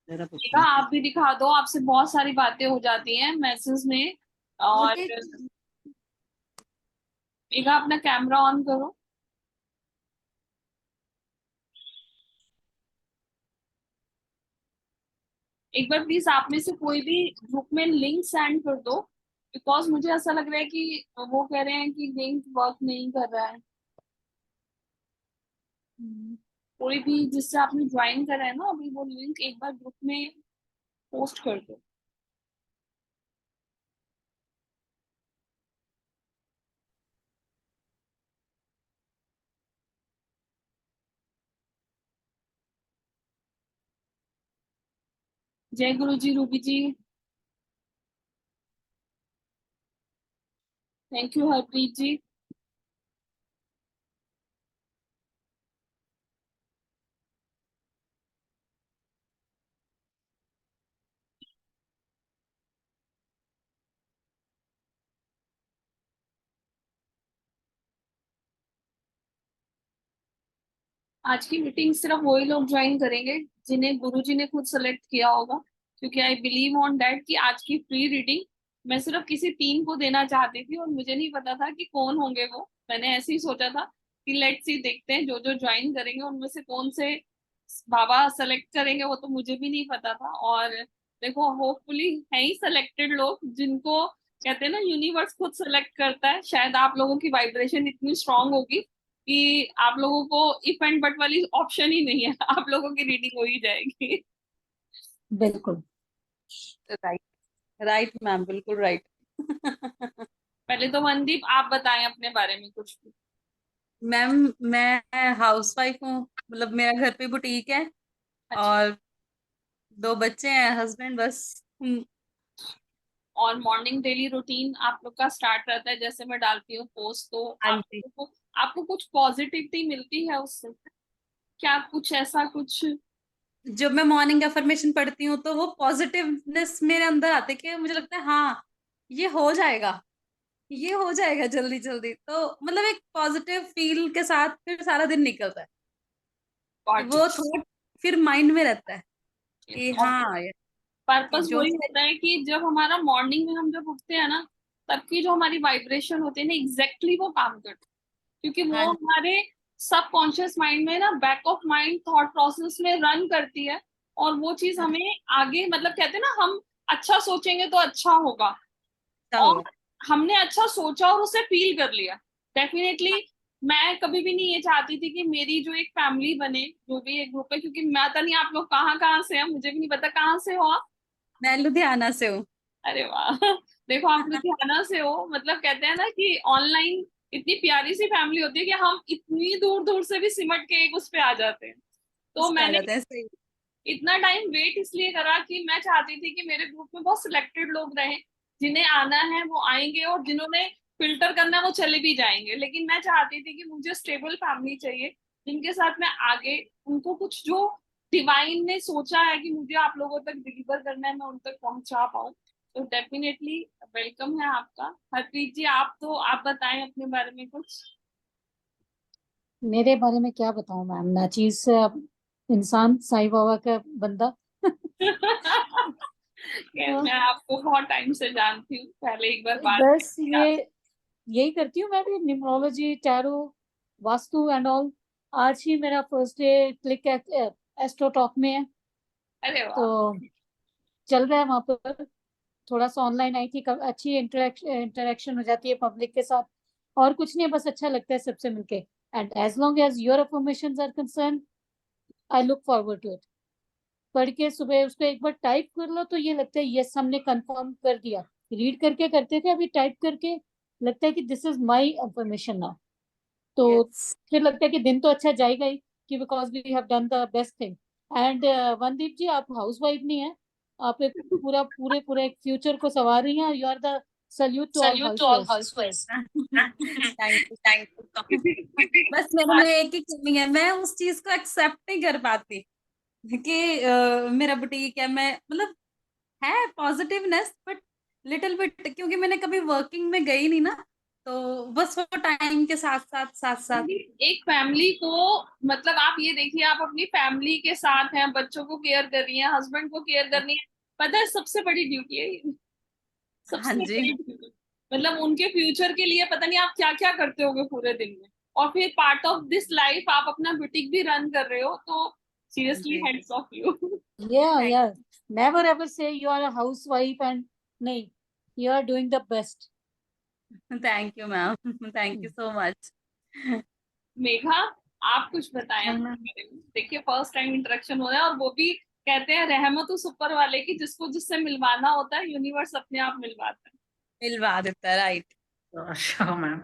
जरा देखा, पूछना। आप भी दिखा दो, आपसे बहुत सारी बातें हो जाती हैं मैसेज में। और मुझे एक अपना कैमरा ऑन करो। एक बार प्लीज आप में से कोई भी ग्रुप में लिंक सेंड कर दो, बिकॉज मुझे ऐसा लग रहा है कि वो कह रहे हैं कि लिंक वर्क नहीं कर रहा है। कोई भी जिससे आपने ज्वाइन करा है ना अभी, वो लिंक एक बार ग्रुप में पोस्ट कर दो। जय गुरु जी, Ruby ji. Thank you Harpreet ji. आज की मीटिंग सिर्फ वही लोग ज्वाइन करेंगे जिन्हें गुरुजी ने खुद सेलेक्ट किया होगा, क्योंकि आई बिलीव ऑन दैट कि आज की फ्री रीडिंग मैं सिर्फ किसी तीन को देना चाहती थी, और मुझे नहीं पता था कि कौन होंगे वो। मैंने ऐसे ही सोचा था कि लेट्स सी, देखते हैं जो जो ज्वाइन करेंगे उनमें से कौन से बाबा सेलेक्ट करेंगे, वो तो मुझे भी नहीं पता था। और देखो, होपफुली है ही सिलेक्टेड लोग जिनको कहते हैं ना यूनिवर्स खुद सेलेक्ट करता है। शायद आप लोगों की वाइब्रेशन इतनी स्ट्रांग होगी कि आप लोगों को इफ एंड बट वाली ऑप्शन ही नहीं है, आप लोगों की रीडिंग हो ही जाएगी। बिल्कुल राइट। राइट मैम, बिल्कुल राइट। पहले तो मनदीप आप बताएं अपने बारे में कुछ भी। मैम, मैं हाउस वाइफ हूँ। मतलब मेरा घर पे बुटीक है अच्छा। और दो बच्चे हैं, हस्बैंड, बस। और मॉर्निंग डेली रूटीन आप लोग का स्टार्ट रहता है, जैसे मैं डालती हूँ पोस्ट तो हाँ आप जी। लोगों को, आपको कुछ पॉजिटिविटी मिलती है उससे? क्या कुछ ऐसा कुछ? जब मैं मॉर्निंग अफर्मेशन पढ़ती हूँ तो वो पॉजिटिवनेस मेरे अंदर आते कि मुझे लगता है हाँ, ये हो जाएगा, ये हो जाएगा जल्दी जल्दी। तो मतलब एक पॉजिटिव फील के साथ फिर सारा दिन निकलता है। वो थॉट फिर माइंड में रहता है कि हाँ, ये पर्पस जो वही चीज़- होता है कि जब हमारा मॉर्निंग में हम जब उठते हैं ना, तब की जो हमारी वाइब्रेशन होती है ना, एग्जैक्टली वो काम करती है, क्योंकि हाँ वो जी, हमारे सबकॉन्शियस माइंड में ना, back of mind thought process में रन करती है। और वो चीज हाँ जी, हमें आगे, मतलब कहते हैं ना, हम अच्छा सोचेंगे तो अच्छा होगा। अच्छा और होगा। हमने अच्छा सोचा और उसे फील कर लिया, डेफिनेटली। हाँ, मैं कभी भी नहीं ये चाहती थी कि मेरी जो एक फैमिली बने, जो भी एक ग्रुप है, क्योंकि मैं पता नहीं आप लोग कहाँ कहाँ से हैं, मुझे भी नहीं पता कहाँ से हो आप। मैं लुधियाना से हूँ। अरे वाह! देखो, आप लुधियाना से हो, मतलब कहते हैं ना कि ऑनलाइन इतनी प्यारी सी फैमिली होती है कि हम इतनी दूर दूर से भी सिमट के एक उस पे आ जाते हैं। तो उस पे आ मैंने जाते हैं, सही। इतना टाइम वेट इसलिए करा कि मैं चाहती थी कि मेरे ग्रुप में बहुत सिलेक्टेड लोग रहे, जिन्हें आना है वो आएंगे, और जिन्होंने फिल्टर करना है वो चले भी जाएंगे। लेकिन मैं चाहती थी कि मुझे स्टेबल फैमिली चाहिए, जिनके साथ मैं आगे, उनको कुछ जो डिवाइन ने सोचा है कि मुझे आप लोगों तक डिलीवर करना है, मैं उन तक पहुंचा पाऊँ। तो डेफिनेटली वेलकम है आपका। हरप्रीत जी, आप तो आप बताएं अपने बारे में कुछ। मेरे बारे में क्या बताऊं मैम, नाचीज इंसान, साईं बाबा का बंदा। खैर, तो मैं आपको बहुत टाइम से जानती हूँ, पहले एक बार बात बस करती ये आप। यही करती हूँ मैं भी, numerology, tarot, vastu and all. आज ही मेरा first day click astro talk में है, अरे वाह! तो चल रहा है वहां पर। थोड़ा सा ऑनलाइन आई थी, अच्छी इंटरेक्शन हो जाती है पब्लिक के साथ। और कुछ नहीं, बस अच्छा लगता है सबसे मिलके। And as long as your affirmations are concern, I look forward to it. पढ़ के सुबह उसको एक बार टाइप कर लो तो ये लगता है यस, हमने कंफर्म कर दिया। रीड करके करते थे, अभी टाइप करके लगता है कि this is my information now. तो यस। फिर लगता है कि दिन तो अच्छा जाएगा ही, कि because we have done the best thing. And Vandeep ji, आप हाउस वाइफ नहीं है, आप एक पूरे पूरे एक फ्यूचर को संवार रही हैं। You are the salute to all salute to house all wives. हाउसवाइफ्स। Thank you, thank you. बस मेरे में एक ही कमी है, मैं उस चीज को एक्सेप्ट नहीं कर पाती कि मेरा बुटीक है। मैं मतलब है पॉजिटिवनेस, बट लिटिल बिट, क्योंकि मैंने कभी वर्किंग में गई नहीं ना, तो बस वो टाइम के साथ एक फैमिली को, मतलब आप ये देखिए, आप अपनी फैमिली के साथ हैं, बच्चों को केयर कर रही हैं, हस्बैंड को केयर कर रही हैं, पता है सबसे बड़ी ड्यूटी है ये, हाँ सबसे जी। बड़ी ड्यूटी। मतलब उनके फ्यूचर के लिए पता नहीं आप क्या क्या करते होगे पूरे दिन में, और फिर पार्ट ऑफ दिस लाइफ आप अपना बुटीक भी रन कर रहे हो, तो सीरियसली जी। Heads off you. Yeah, thank yeah. Never ever say you are a housewife and nahi, you are doing the best. You ma'am, thank you so much. Megha, आप कुछ बताएं हाँ अपने मैम। बारे में। देखिए फर्स्ट टाइम इंटरेक्शन हो रहा है, और वो भी कहते हैं रहमत उस ऊपर वाले की, जिसको जिससे मिलवाना होता है यूनिवर्स अपने आप मिलवाता है। मिलवा देता, राइट। Sure ma'am.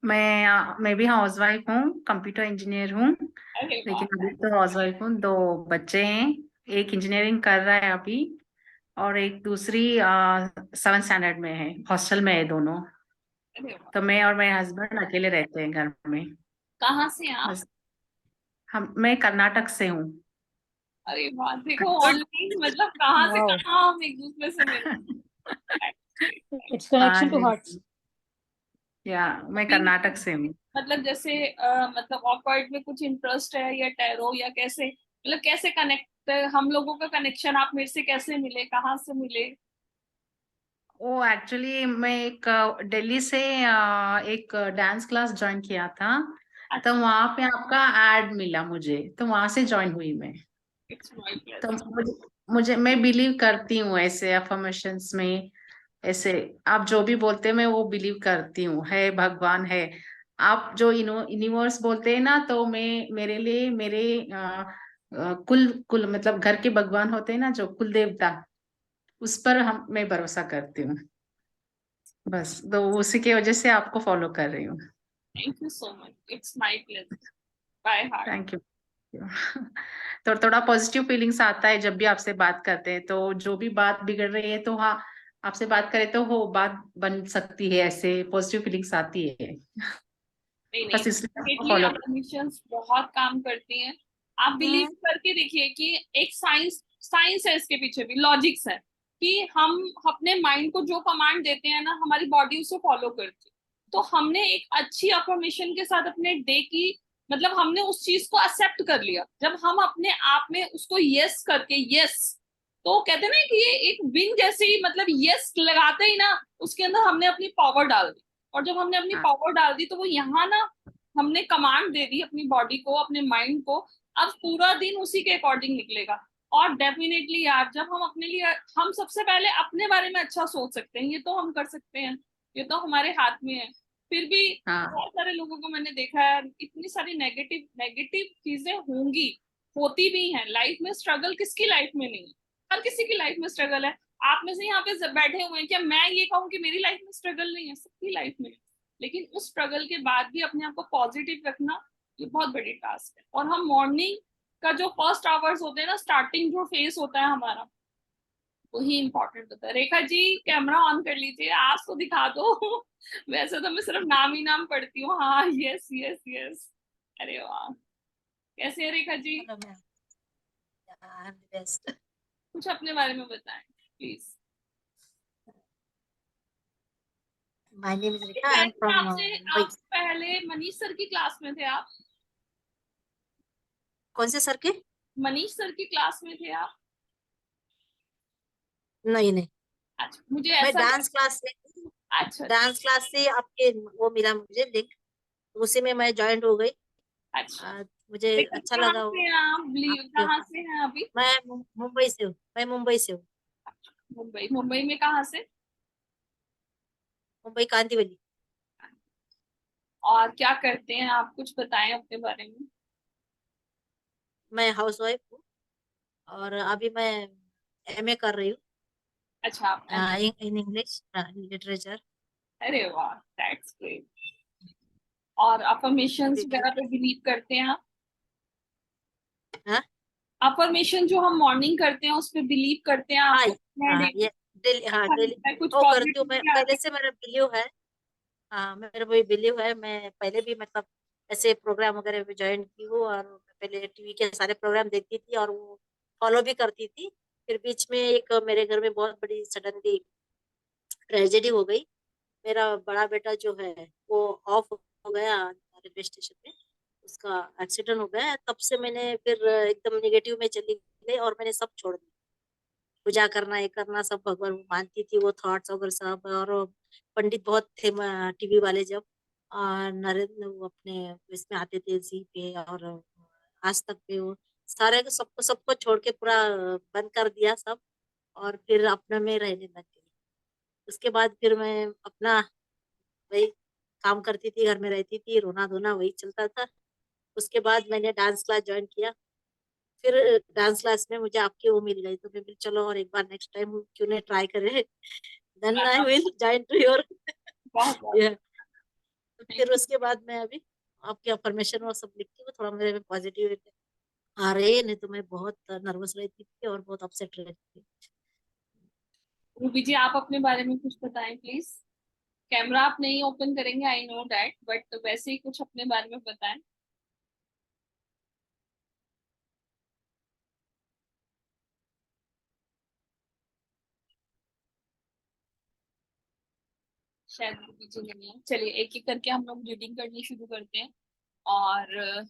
मैं भी हाउस वाइफ हूँ, कंप्यूटर इंजीनियर हूँ, अरे लेकिन वाह। अभी तो हाउस वाइफ हूँ। 2 बच्चे हैं, एक इंजीनियरिंग कर रहा है अभी, और एक दूसरी 7th स्टैंडर्ड में है, हॉस्टल में है दोनों। अरे वाह, तो मैं और मेरे हस्बैंड अकेले रहते हैं घर में। कहाँ से हैं आप? बस मैं कर्नाटक से हूँ। अरे वाह, देखो ऑनलाइन मतलब कहाँ से Wow. कहाँ हम एक दूसरे से मिल रहे हैं। It's हाँ connection to जी, hearts. या मैं अभी कर्नाटक से हूँ। मतलब जैसे मतलब ऑकवर्ड में कुछ इंटरेस्ट है या टैरो, या कैसे, मतलब कैसे कनेक्ट, हम लोगों का कनेक्शन आप मेरे से कैसे मिले, कहाँ से मिले? वो एक्चुअली मैं एक दिल्ली से एक डांस क्लास ज्वाइन किया था, तो अच्छा, वहां पे आपका एड मिला मुझे, तो वहां से ज्वाइन हुई मैं। इट्स माय तो प्लेजर। मुझे मैं बिलीव करती हूँ ऐसे अफर्मेशंस में, ऐसे आप जो भी बोलते हैं मैं वो बिलीव करती हूँ, है भगवान है। आप जो यूनिवर्स बोलते हैं ना, तो मैं मेरे लिए मेरे कुल कुल मतलब घर के भगवान होते हैं ना, जो कुल देवता, उस पर मैं भरोसा करती हूँ। बस तो उसी की वजह से आपको फॉलो कर रही हूँ। Thank you so much, it's my pleasure, by heart. Thank you. तो थोड़ा पॉजिटिव फीलिंग्स आता है जब भी आपसे बात करते हैं, तो जो भी बात बिगड़ रही है तो हाँ, आपसे बात करें तो वो बात बन सकती है, ऐसे पॉजिटिव फीलिंग्स आती है। नहीं नहीं, बस इसलिए आपको डेफिनेटली फॉलो कर। अफर्मेशंस बहुत काम करती हैं। आप बिलीव करके देखिए कि एक साइंस साइंस है इसके पीछे भी, लॉजिक्स है कि हम अपने माइंड को जो कमांड देते हैं ना, हमारी बॉडी उसे फॉलो करती है। तो हमने एक अच्छी अफर्मेशन के साथ अपने डे की, मतलब हमने उस चीज को एक्सेप्ट कर लिया, जब हम अपने आप में उसको यस करके, यस, तो कहते हैं ना कि ये एक विंग जैसे ही, मतलब यस लगाते ही ना उसके अंदर हमने अपनी पावर डाल दी। और जब हमने अपनी हाँ, पावर डाल दी, तो वो यहाँ ना हमने कमांड दे दी अपनी बॉडी को, अपने माइंड को, अब पूरा दिन उसी के अकॉर्डिंग निकलेगा। और डेफिनेटली यार, जब हम अपने लिए, हम सबसे पहले अपने बारे में अच्छा सोच सकते हैं, ये तो हम कर सकते हैं, ये तो हमारे हाथ में है। फिर भी हाँ, बहुत सारे लोगों को मैंने देखा है, इतनी सारी नेगेटिव नेगेटिव चीजें होंगी, होती भी हैं लाइफ में। स्ट्रगल किसकी लाइफ में नहीं है? हर किसी की लाइफ में स्ट्रगल है। आप में से यहाँ पे बैठे हुए हैं, क्या मैं ये कहूँ कि मेरी लाइफ में स्ट्रगल नहीं है? सबकी लाइफ में है। लेकिन उस स्ट्रगल के बाद भी अपने आप को पॉजिटिव रखना, ये बहुत बड़ी टास्क है। और हम मॉर्निंग का जो फर्स्ट आवर्स होते हैं ना, स्टार्टिंग जो फेस होता है हमारा, वही इंपॉर्टेंट होता है। रेखा जी, कैमरा ऑन कर लीजिए, आप तो दिखा दो। वैसे तो मैं सिर्फ नाम ही नाम पढ़ती हूँ। हाँ, यस यस यस। अरे वाह, कैसे है Rekha ji? Hello, ma'am. Yeah, I'm the best. कुछ अपने बारे में बताएं please. My name is Rekha. I'm शायद से from आपसे Mumbai. आप पहले मनीष सर की क्लास में थे आप? कौन से सर के? मनीष सर की क्लास में थे आप? नहीं नहीं, अच्छा, मुझे मैं ऐसा डांस क्लास में थी। अच्छा डांस क्लास से आपके वो मिला मुझे लिंक, उसी में मैं ज्वाइन हो गई। अच्छा। मुझे लेकिन अच्छा कहाँ लगा से वो हैं आप? आपके। कहाँ से हैं अभी? मैं मुंबई से हूँ, मैं मुंबई से हूँ। मुंबई। मुंबई में कहाँ से? मुंबई कांदिवली। और क्या करते हैं आप, कुछ बताएं अपने बारे में। मैं हाउस वाइफ हूँ, और अभी मैं एमए कर रही हूँ अच्छा, आप इन इंग्लिश लिटरेचर। अरे वाह, दैट्स ग्रेट। और अफर्मेशंस वगैरह पे बिलीव करते हैं आप? हाँ अफर्मेशन जो हम मॉर्निंग करते हैं उस पे बिलीव करते हैं आप? हाँ हाँ, ये डेली, हाँ डेली कुछ वो करती हूँ मैं, पॉजिटिव पहले आती से मेरा बिलीव है। हाँ, मेरा वही बिलीव है। मैं पहले भी मतलब ऐसे प्रोग्राम वगैरह में ज्वाइन की हूँ, और पहले टीवी के सारे प्रोग्राम देखती थी और वो फॉलो भी करती थी। फिर बीच में एक मेरे घर में बहुत बड़ी सडनली ट्रेजेडी हो गई, मेरा बड़ा बेटा जो है वो ऑफ हो गया रेलवे स्टेशन में, उसका एक्सीडेंट हो गया। तब से मैंने फिर एकदम नेगेटिव में चली गई और मैंने सब छोड़ दिया। पूजा करना, ये करना, सब भगवान मानती थी, वो थॉट्स वगैरह सब। और पंडित बहुत थे टीवी वाले, जब नरेंद्र वो अपने इसमें आते थे, जी पे और आज तक पे, वो सारे को सबको सबको छोड़ के पूरा बंद कर दिया सब, और फिर अपने में रहने लग गई। उसके बाद फिर मैं अपना वही काम करती थी, घर में रहती थी, रोना धोना वही चलता था। उसके बाद मैंने डांस क्लास ज्वाइन किया। फिर डांस क्लास में मुझे आपकी वो मिल गई, तो मैं फिर चलो और एक बार नेक्स्ट टाइम क्यों नहीं ट्राई करें, then I will join to your. बहुत बहुत फिर उसके बाद मैं अभी आपकी अफर्मेशन और सब लिखती हूँ, थोड़ा मेरे में पॉजिटिव आ रहे हैं, नहीं तो मैं बहुत नर्वस रहती थी और बहुत अपसेट रहती थी। रूबी जी, आप अपने बारे में कुछ बताएं प्लीज। कैमरा आप नहीं ओपन करेंगे, आई नो दैट, बट वैसे ही कुछ अपने बारे में बताएं। शायद रूबी जी नहीं है। चलिए एक एक करके हम लोग रीडिंग करनी शुरू करते हैं। और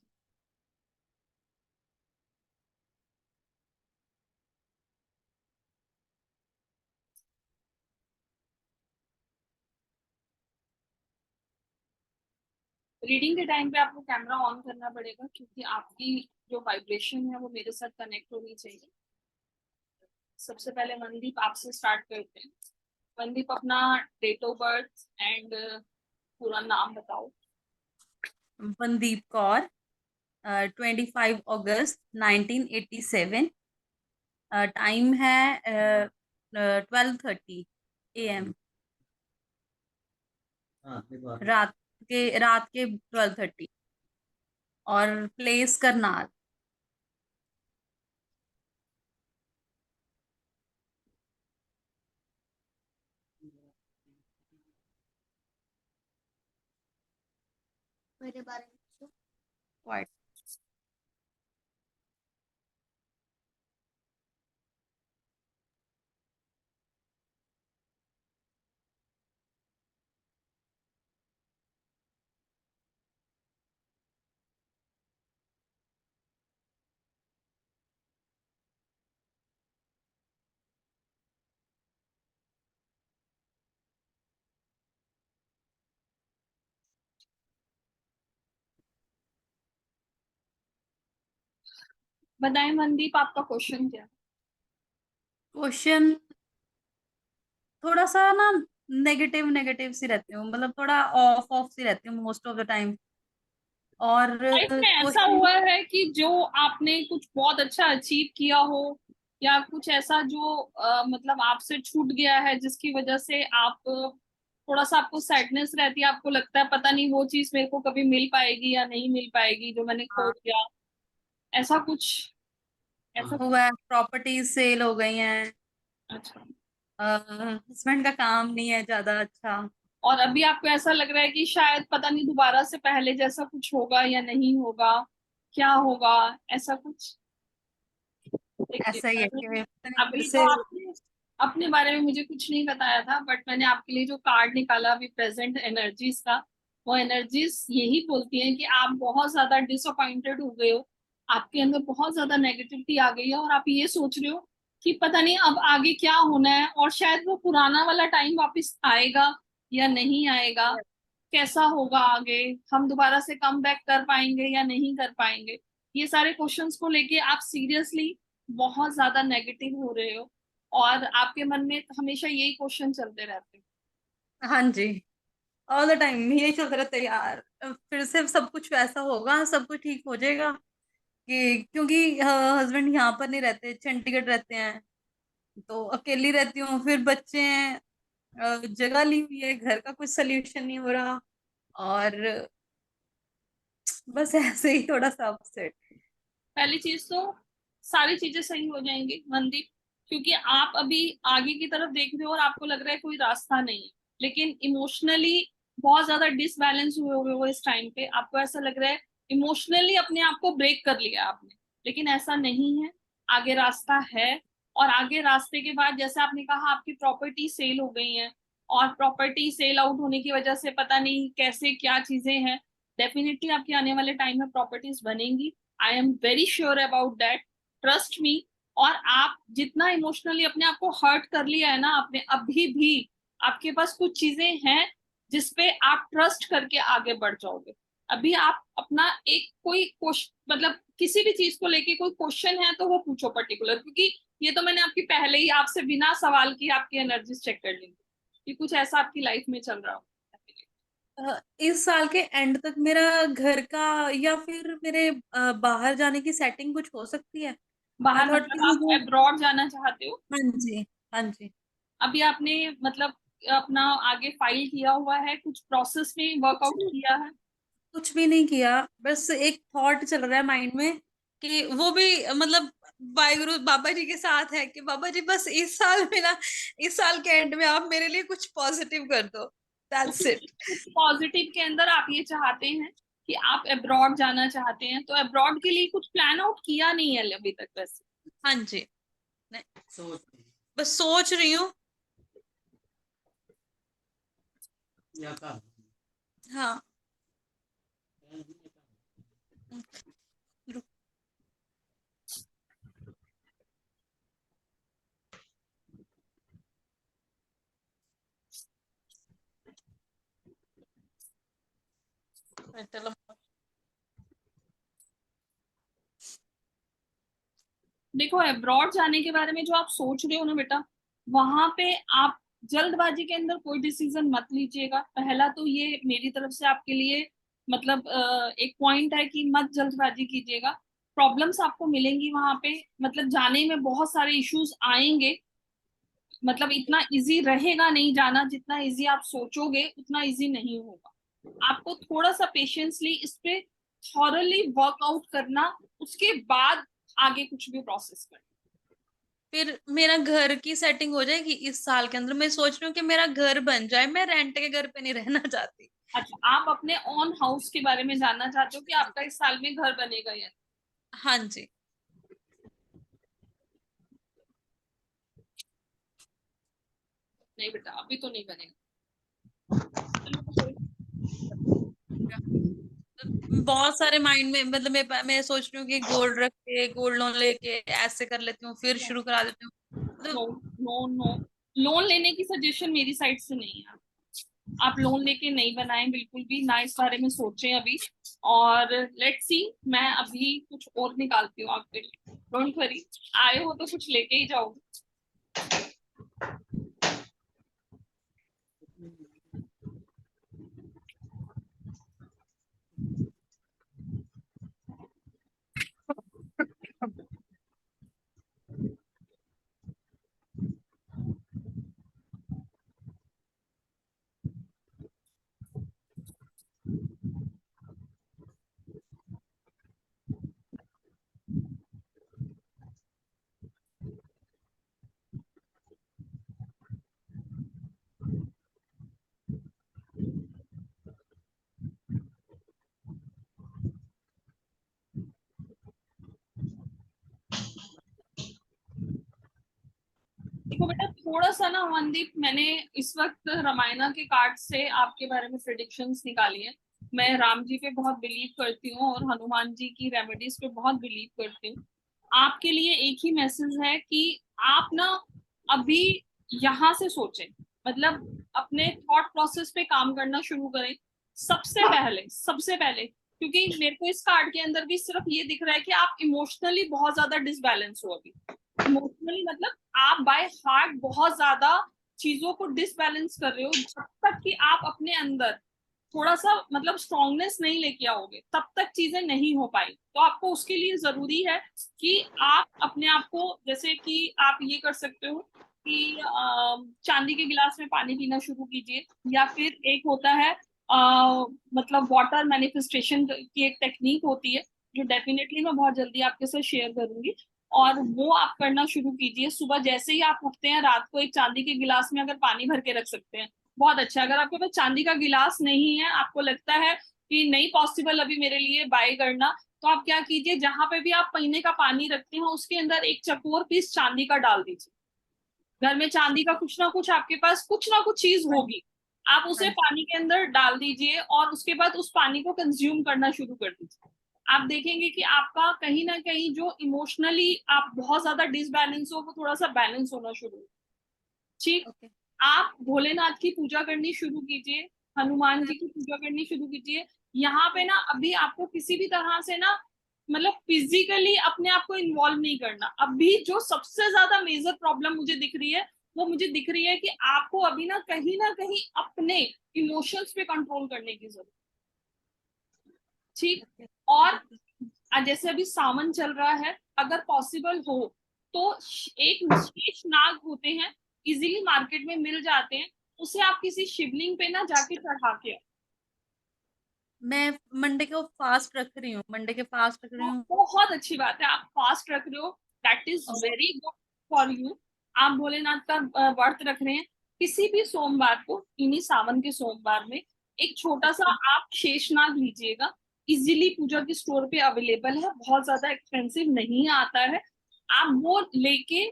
रीडिंग के टाइम पे आपको कैमरा ऑन करना पड़ेगा, क्योंकि आपकी जो वाइब्रेशन है वो मेरे साथ कनेक्ट होनी चाहिए। सबसे पहले मनदीप आपसे स्टार्ट करते हैं। मनदीप, अपना डेट ऑफ बर्थ एंड पूरा नाम बताओ। मनदीप कौर, 25 अगस्त 1987। टाइम है 12:30 AM। रात के 12:30। और प्लेस करनाल। मेरे बारे में पूछो। क्वाइट। बताएं मनदीप, आपका क्वेश्चन क्या है? क्वेश्चन थोड़ा सा ना नेगेटिव नेगेटिव सी रहती हूँ, मतलब थोड़ा ऑफ ऑफ सी रहती हूँ मोस्ट ऑफ द टाइम। और लाइफ में ऐसा क्वेश्चन हुआ है कि जो आपने कुछ बहुत अच्छा अचीव किया हो, या कुछ ऐसा जो मतलब आपसे छूट गया है, जिसकी वजह से आप थोड़ा सा आपको सैडनेस रहती है, आपको लगता है पता नहीं वो चीज मेरे को कभी मिल पाएगी या नहीं मिल पाएगी जो मैंने खो दिया, ऐसा कुछ? ऐसा कुछ? हुआ है, प्रॉपर्टीज सेल हो गई हैं। अच्छा। हस्बैंड का काम नहीं है ज्यादा अच्छा। और अभी आपको ऐसा लग रहा है कि शायद पता नहीं दोबारा से पहले जैसा कुछ होगा या नहीं होगा, क्या होगा, ऐसा कुछ? देखिए, ऐसा ही है कि पता नहीं फिर अभी तो से। आपने अपने बारे में मुझे कुछ नहीं बताया था, बट मैंने आपके लिए जो कार्ड निकाला अभी प्रेजेंट एनर्जीज का, वो एनर्जीज यही बोलती हैं कि आप बहुत ज्यादा डिसअपॉइंटेड हो गए हो। आपके अंदर बहुत ज्यादा नेगेटिविटी आ गई है, और आप ये सोच रहे हो कि पता नहीं अब आगे क्या होना है, और शायद वो पुराना वाला टाइम वापस आएगा या नहीं आएगा, कैसा होगा आगे, हम दोबारा से कम बैक कर पाएंगे या नहीं कर पाएंगे। ये सारे क्वेश्चंस को लेके आप सीरियसली बहुत ज्यादा नेगेटिव हो रहे हो, और आपके मन में हमेशा यही क्वेश्चन चलते रहते हैं। हाँ जी, ऑल द टाइम यही चलता रहता है यार, फिर से सब कुछ वैसा होगा, सब कुछ ठीक हो जाएगा। कि क्योंकि हस्बैंड यहाँ पर नहीं रहते, चंडीगढ़ रहते हैं, तो अकेली रहती हूँ, फिर बच्चे हैं, जगह ली हुई है, घर का कुछ सोल्यूशन नहीं हो रहा। और बस ऐसे ही थोड़ा सा अपसेट। पहली चीज तो सारी चीजें सही हो जाएंगी मनदीप, क्योंकि आप अभी आगे की तरफ देख रहे हो और आपको लग रहा है कोई रास्ता नहीं है, लेकिन इमोशनली बहुत ज्यादा डिसबैलेंस हुए हुए हो इस टाइम पे। आपको ऐसा लग रहा है इमोशनली अपने आप को ब्रेक कर लिया आपने, लेकिन ऐसा नहीं है। आगे रास्ता है, और आगे रास्ते के बाद जैसे आपने कहा आपकी प्रॉपर्टी सेल हो गई है, और प्रॉपर्टी सेल आउट होने की वजह से पता नहीं कैसे क्या चीजें हैं। डेफिनेटली आपके आने वाले टाइम में प्रॉपर्टीज बनेंगी, I am very sure about that, trust me. और आप जितना इमोशनली अपने आप को हर्ट कर लिया है ना आपने, अभी भी आपके पास कुछ चीजें हैं जिसपे आप ट्रस्ट करके आगे बढ़ जाओगे। अभी आप अपना एक कोई क्वेश्चन, मतलब किसी भी चीज को लेके कोई क्वेश्चन है तो वो पूछो पर्टिकुलर, क्योंकि ये तो मैंने आपकी पहले ही आपसे बिना सवाल की आपकी एनर्जीज चेक कर ली कि कुछ ऐसा आपकी लाइफ में चल रहा हो। इस साल के एंड तक मेरा घर का या फिर मेरे बाहर जाने की सेटिंग कुछ हो सकती है। मैं बाहर थॉट मतलब कि आप मुझे, अब्रॉड जाना चाहते हो? हाँ जी, हाँ जी। अभी आपने मतलब अपना आगे फाइल किया हुआ है, कुछ प्रोसेस में वर्कआउट किया है? कुछ भी नहीं किया, बस एक थॉट चल रहा है माइंड में कि वो भी मतलब वाहिगुरु बाबा जी के साथ है कि बाबा जी बस इस साल में ना, इस साल के एंड में आप मेरे लिए कुछ पॉजिटिव कर दो, तो दैट्स इट। कुछ पॉजिटिव के अंदर आप ये चाहते हैं कि आप अब्रॉड जाना चाहते हैं, तो अब्रॉड के लिए कुछ प्लान आउट किया नहीं है अभी तक वैसे? हाँ जी, बस सोच रही हूँ। हाँ, चलो। देखो, अब्रॉड जाने के बारे में जो आप सोच रहे हो ना बेटा, वहां पे आप जल्दबाजी के अंदर कोई डिसीजन मत लीजिएगा। पहला तो ये मेरी तरफ से आपके लिए मतलब एक पॉइंट है कि मत जल्दबाजी कीजिएगा। प्रॉब्लम्स आपको मिलेंगी वहां पे, मतलब जाने में बहुत सारे इश्यूज आएंगे। मतलब इतना इजी रहेगा नहीं जाना, जितना इजी आप सोचोगे उतना इजी नहीं होगा। आपको थोड़ा सा पेशेंसली इस पे थॉरली वर्कआउट करना, उसके बाद आगे कुछ भी प्रोसेस करना। फिर मेरा घर की सेटिंग हो जाएगी इस साल के अंदर। मैं सोच रही हूँ कि मेरा घर बन जाए, मैं रेंट के घर पे नहीं रहना चाहती। अच्छा, आप अपने ओन हाउस के बारे में जानना चाहते हो कि आपका इस साल में घर बनेगा या नहीं? हाँ जी। नहीं बेटा, अभी तो नहीं बनेगा। बहुत सारे माइंड में, मतलब मैं सोच रही हूँ कि गोल्ड रख के गोल्ड लोन लेके ऐसे कर लेती हूँ, फिर शुरू करा देती हूँ, मतलब। नो नो नो, लोन लेने की सजेशन मेरी साइड से नहीं है। आप लोन लेके नहीं बनाएं बिल्कुल भी ना, इस बारे में सोचें अभी। और लेट्स सी, मैं अभी कुछ और निकालती हूँ आपके लिए, डोंट वरी। आए हो तो कुछ लेके ही जाओगे। देखो बेटा, थोड़ा सा ना मनदीप, मैंने इस वक्त रामायणा के कार्ड से आपके बारे में प्रिडिक्शंस निकाली है। मैं राम जी पे बहुत बिलीव करती हूँ और हनुमान जी की रेमेडीज पे बहुत बिलीव करती हूँ। आपके लिए एक ही मैसेज है कि आप ना अभी यहाँ से सोचें, मतलब अपने थॉट प्रोसेस पे काम करना शुरू करें। सबसे पहले क्योंकि मेरे को इस कार्ड के अंदर भी सिर्फ ये दिख रहा है कि आप इमोशनली बहुत ज्यादा डिसबैलेंस हो अभी। इमोशनली मतलब आप बाय हार्ट बहुत ज्यादा चीजों को डिसबैलेंस कर रहे हो। जब तक कि आप अपने अंदर थोड़ा सा मतलब स्ट्रांगनेस नहीं लेके आओगे, तब तक चीजें नहीं हो पाई। तो आपको उसके लिए जरूरी है कि आप अपने आप को, जैसे कि आप ये कर सकते हो कि चांदी के गिलास में पानी पीना शुरू कीजिए, या फिर एक होता है मतलब वाटर मैनिफेस्टेशन की एक टेक्निक होती है, जो डेफिनेटली मैं बहुत जल्दी आपके साथ शेयर करूंगी। और वो आप करना शुरू कीजिए। सुबह जैसे ही आप उठते हैं, रात को एक चांदी के गिलास में अगर पानी भर के रख सकते हैं, बहुत अच्छा। अगर आपके पास चांदी का गिलास नहीं है, आपको लगता है कि नहीं पॉसिबल अभी मेरे लिए बाय करना, तो आप क्या कीजिए, जहां पे भी आप पीने का पानी रखते हैं उसके अंदर एक चकोर पीस चांदी का डाल दीजिए। घर में चांदी का कुछ ना कुछ आपके पास कुछ ना कुछ चीज होगी, आप उसे हाँ जी। पानी के अंदर डाल दीजिए और उसके बाद उस पानी को कंज्यूम करना शुरू कर दीजिए। आप देखेंगे कि आपका कहीं ना कहीं जो इमोशनली आप बहुत ज्यादा डिसबैलेंस हो वो थोड़ा सा बैलेंस होना शुरू हो। ठीक। ओके। आप भोलेनाथ की पूजा करनी शुरू कीजिए, हनुमान जी की पूजा करनी शुरू कीजिए। यहाँ पे ना अभी आपको किसी भी तरह से ना मतलब फिजिकली अपने आप को इन्वॉल्व नहीं करना। अभी जो सबसे ज्यादा मेजर प्रॉब्लम मुझे दिख रही है वो मुझे दिख रही है कि आपको अभी ना कहीं अपने इमोशंस पे कंट्रोल करने की जरूरत। ठीक। और जैसे अभी सावन चल रहा है, अगर पॉसिबल हो तो एक शेष नाग होते हैं, इजीली मार्केट में मिल जाते हैं, उसे आप किसी शिवलिंग पे ना जाके चढ़ा के आओ। मैं मंडे को फास्ट रख रही हूँ, मंडे के फास्ट रख रही हूँ। बहुत अच्छी बात है, आप फास्ट रख रहे हो, that is very good for you. आप भोलेनाथ का व्रत रख रहे हैं। किसी भी सोमवार को, इन्हीं सावन के सोमवार में एक छोटा सा आप शेषनाग लीजिएगा। इजीली पूजा की स्टोर पे अवेलेबल है, बहुत ज्यादा एक्सपेंसिव नहीं आता है। आप वो लेके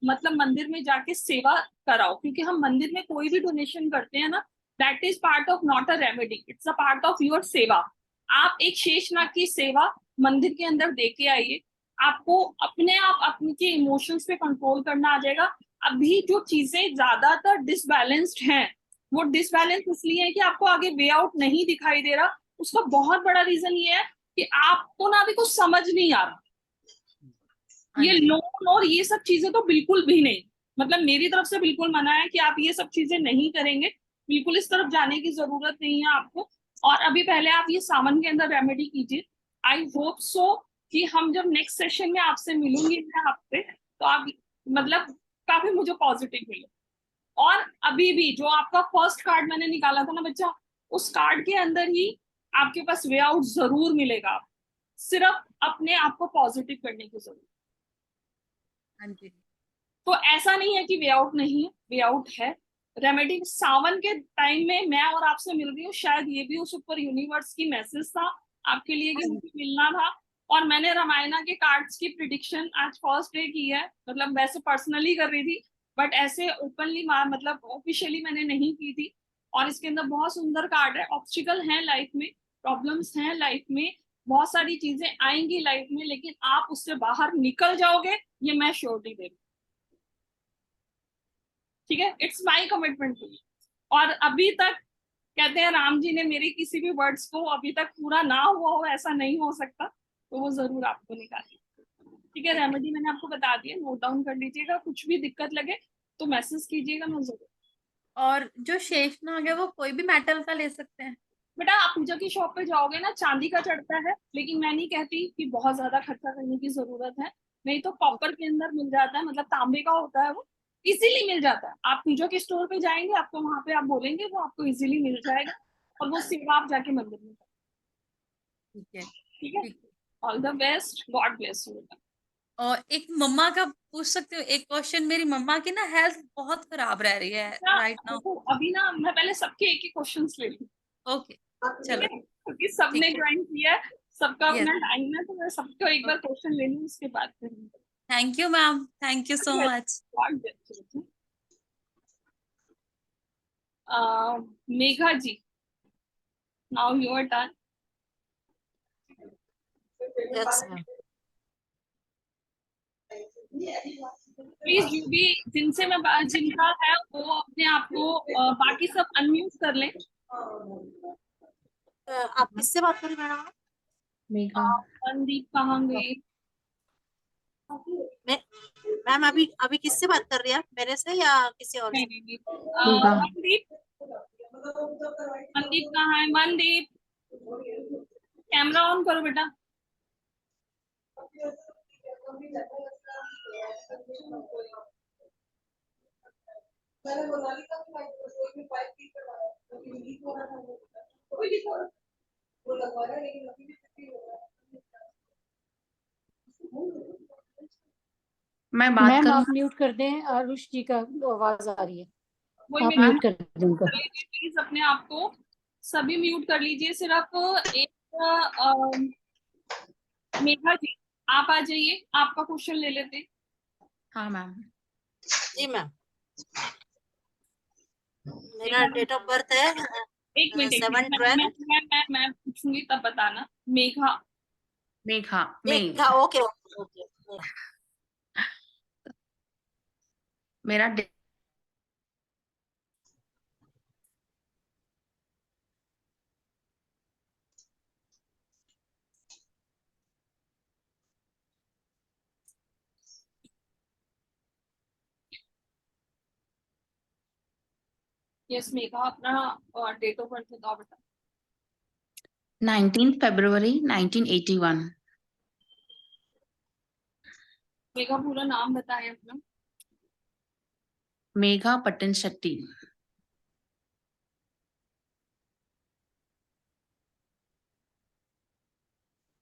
मतलब मंदिर में जाके सेवा कराओ, क्योंकि हम मंदिर में कोई भी डोनेशन करते हैं ना, that is part of not a remedy, it's a part of your सेवा। आप एक शेषनाग की सेवा मंदिर के अंदर दे के आइए, आपको अपने आप अपने के इमोशंस पे कंट्रोल करना आ जाएगा। अभी जो चीजें ज्यादातर डिसबैलेंस्ड हैं, वो डिसबैलेंस इसलिए है कि आपको आगे वे आउट नहीं दिखाई दे रहा। उसका बहुत बड़ा रीजन ये है कि आपको ना अभी कुछ समझ नहीं आ रहा। ये लोन और ये सब चीजें तो बिल्कुल भी नहीं, मतलब मेरी तरफ से बिल्कुल मना है कि आप ये सब चीजें नहीं करेंगे। बिल्कुल इस तरफ जाने की जरूरत नहीं है आपको। और अभी पहले आप ये सावन के अंदर रेमेडी कीजिए। आई होप सो कि हम जब नेक्स्ट सेशन में आपसे मिलूंगी मैं हफ्ते, तो आप मतलब काफी मुझे पॉजिटिव मिले। और अभी भी जो आपका फर्स्ट कार्ड मैंने निकाला था ना बच्चा, उस कार्ड के अंदर ही आपके पास वे आउट जरूर मिलेगा। सिर्फ अपने आप को पॉजिटिव करने की जरूरत। हाँ जी। तो ऐसा नहीं है कि वे आउट नहीं है, वे आउट है। रेमेडी सावन के टाइम में मैं और आपसे मिल रही हूँ, शायद ये भी उस ऊपर यूनिवर्स की मैसेज था आपके लिए कि मुझे मिलना था। और मैंने रामायणा के कार्ड्स की प्रिडिक्शन आज फर्स्ट डे की है, मतलब वैसे पर्सनली कर रही थी, बट ऐसे ओपनली मतलब ऑफिशियली मैंने नहीं की थी। और इसके अंदर बहुत सुंदर कार्ड है। ऑब्स्टिकल है लाइफ में, प्रॉब्लम्स हैं लाइफ में, बहुत सारी चीजें आएंगी लाइफ में, लेकिन आप उससे बाहर निकल जाओगे, ये मैं श्योरिटी दे रही हूँ। ठीक है, it's my commitment to you. और अभी तक कहते हैं राम जी ने मेरे किसी भी वर्ड्स को अभी तक पूरा ना हुआ हो, ऐसा नहीं हो सकता, तो वो जरूर आपको निकालिए। ठीक है, रेमेडी मैंने आपको बता दिया, नोट डाउन कर लीजिएगा, कुछ भी दिक्कत लगे तो मैसेज कीजिएगा, मैं जरूर। और जो शेषनाग है वो कोई भी मेटल का ले सकते हैं? बेटा आप पूजा की शॉप पे जाओगे ना, चांदी का चढ़ता है, लेकिन मैं नहीं कहती कि बहुत ज्यादा खर्चा करने की जरूरत है। नहीं तो कॉपर के अंदर मिल जाता है, मतलब तांबे का होता है, वो इजीली मिल जाता है। आप पूजा के स्टोर पे जाएंगे, आपको वहां पे आप बोलेंगे, वो आपको इजीली मिल जाएगा। और वो सेवा आप जाके मंदिर में करें। ठीक है। ठीक है, ठीक है। All the best, God bless you. और एक मम्मा का पूछ सकते हो एक क्वेश्चन? मेरी मम्मा की ना हेल्थ बहुत खराब रह रही है राइट नाउ। देखो अभी ना मैं पहले सबके एक ही क्वेश्चंस ले लूं। ओके, ठीक चलो। है, क्योंकि सबने ठीक है। ज्वाइन किया है, सबका यस। अपना टाइम है, तो मैं सबको एक बार क्वेश्चन ले लूं, उसके बाद करेंगे। Thank you ma'am, thank you so much. God bless you. Megha ji, now your turn. Yes ma'am. Please जो भी जिनसे मैं जिनका है वो अपने आप को बाकी सब अनम्यूट कर लें। आप किससे बात कर रही मैडम? मेघा मनदीप कहाँ गए? मैं मैम अभी अभी किससे बात कर रही है, मेरे से या किसी और से? नहीं, नहीं, मनदीप, मनदीप कहाँ है? मनदीप, कैमरा ऑन करो बेटा। मैं बात मैम करूँ? आप म्यूट कर दें, आरुष जी का आवाज आ रही है, वही आप मैं म्यूट कर दें उनको। प्लीज अपने आप को सभी म्यूट कर लीजिए। सिर्फ एक मेघा जी आप आ जाइए, आपका क्वेश्चन ले लेते हैं। हाँ मैम। जी मैम। मेरा डेट ऑफ बर्थ है एक मिनट 7/12। मैं पूछूंगी तब बताना। Megha. Megha, Megha, okay okay okay. मेरा यस मेघा, अपना डेट ऑफ बर्थ बताओ बेटा। 19 फरवरी 1981। मेघा पूरा नाम बताएं अपना। मेघा पट्टन शेट्टी।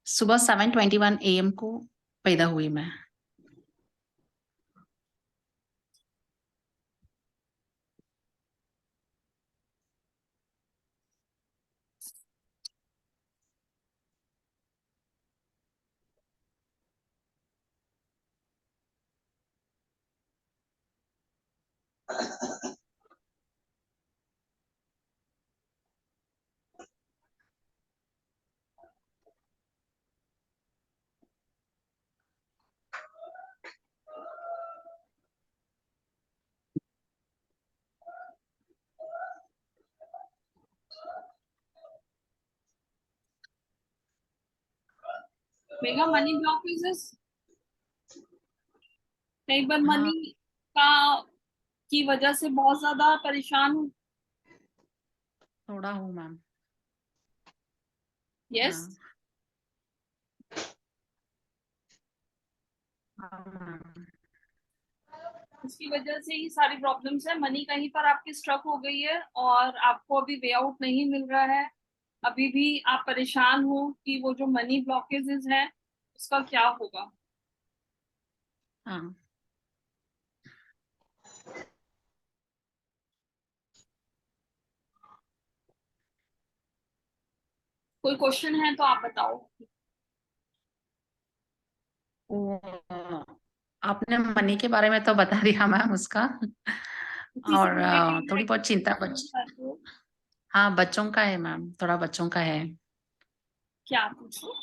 सुबह 7:21 AM को पैदा हुई मैं। मेघा, मनी ब्लॉकेजेस, कई बार हाँ, मनी का की वजह से बहुत ज्यादा परेशान हूँ। थोड़ा हूँ मैम। यस। हाँ मैम। इसकी वजह से ही सारी प्रॉब्लम्स है। मनी कहीं पर आपकी स्ट्रक हो गई है और आपको अभी वे आउट नहीं मिल रहा है। अभी भी आप परेशान हो कि वो जो मनी ब्लॉकेजेस है उसका क्या होगा। हाँ, कोई क्वेश्चन है तो आप बताओ। वो आपने मनी के बारे में तो बता दिया मैम उसका। इसी से और रिलेटेड थोड़ी बहुत चिंता हाँ, बच्चों का है मैम, थोड़ा बच्चों का है। क्या पूछो।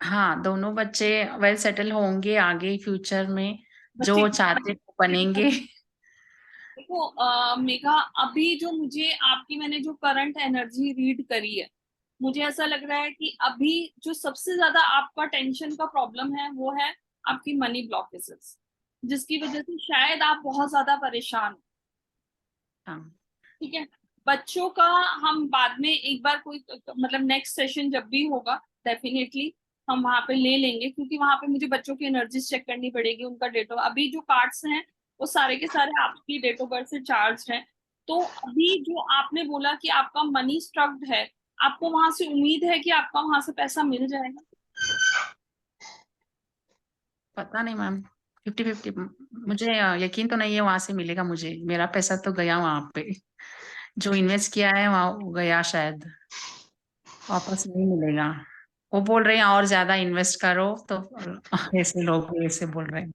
हाँ, दोनों बच्चे वेल सेटल होंगे आगे फ्यूचर में, बच्चे जो चाहते वो बनेंगे। देखो मेघा, अभी जो मुझे आपकी मैंने जो करंट एनर्जी रीड करी है, मुझे ऐसा लग रहा है कि अभी जो सबसे ज्यादा आपका टेंशन का प्रॉब्लम है वो है आपकी मनी ब्लॉकेजेस, जिसकी वजह से शायद आप बहुत ज्यादा परेशान हो। हाँ, ठीक है। बच्चों का हम बाद में एक बार कोई मतलब नेक्स्ट सेशन जब भी होगा डेफिनेटली हम वहां पे ले लेंगे, क्योंकि वहां पे मुझे बच्चों की एनर्जी चेक करनी पड़ेगी, उनका डेट ऑफ अभी जो कार्ड्स हैं वो सारे के सारे आपकी डेट ऑफ बर्थ से चार्ज हैं। तो अभी जो आपने बोला कि आपका मनी स्ट्रक्ड है, आपको वहां से उम्मीद है कि आपका वहां से पैसा मिल जाएगा। पता नहीं मैम, 50-50। मुझे यकीन तो नहीं है वहां से मिलेगा मुझे, मेरा पैसा तो गया वहां पे, जो इन्वेस्ट किया है वहां वो गया, शायद वापस नहीं मिलेगा। वो बोल रहे हैं और ज्यादा इन्वेस्ट करो, तो ऐसे लोग ऐसे बोल रहे हैं।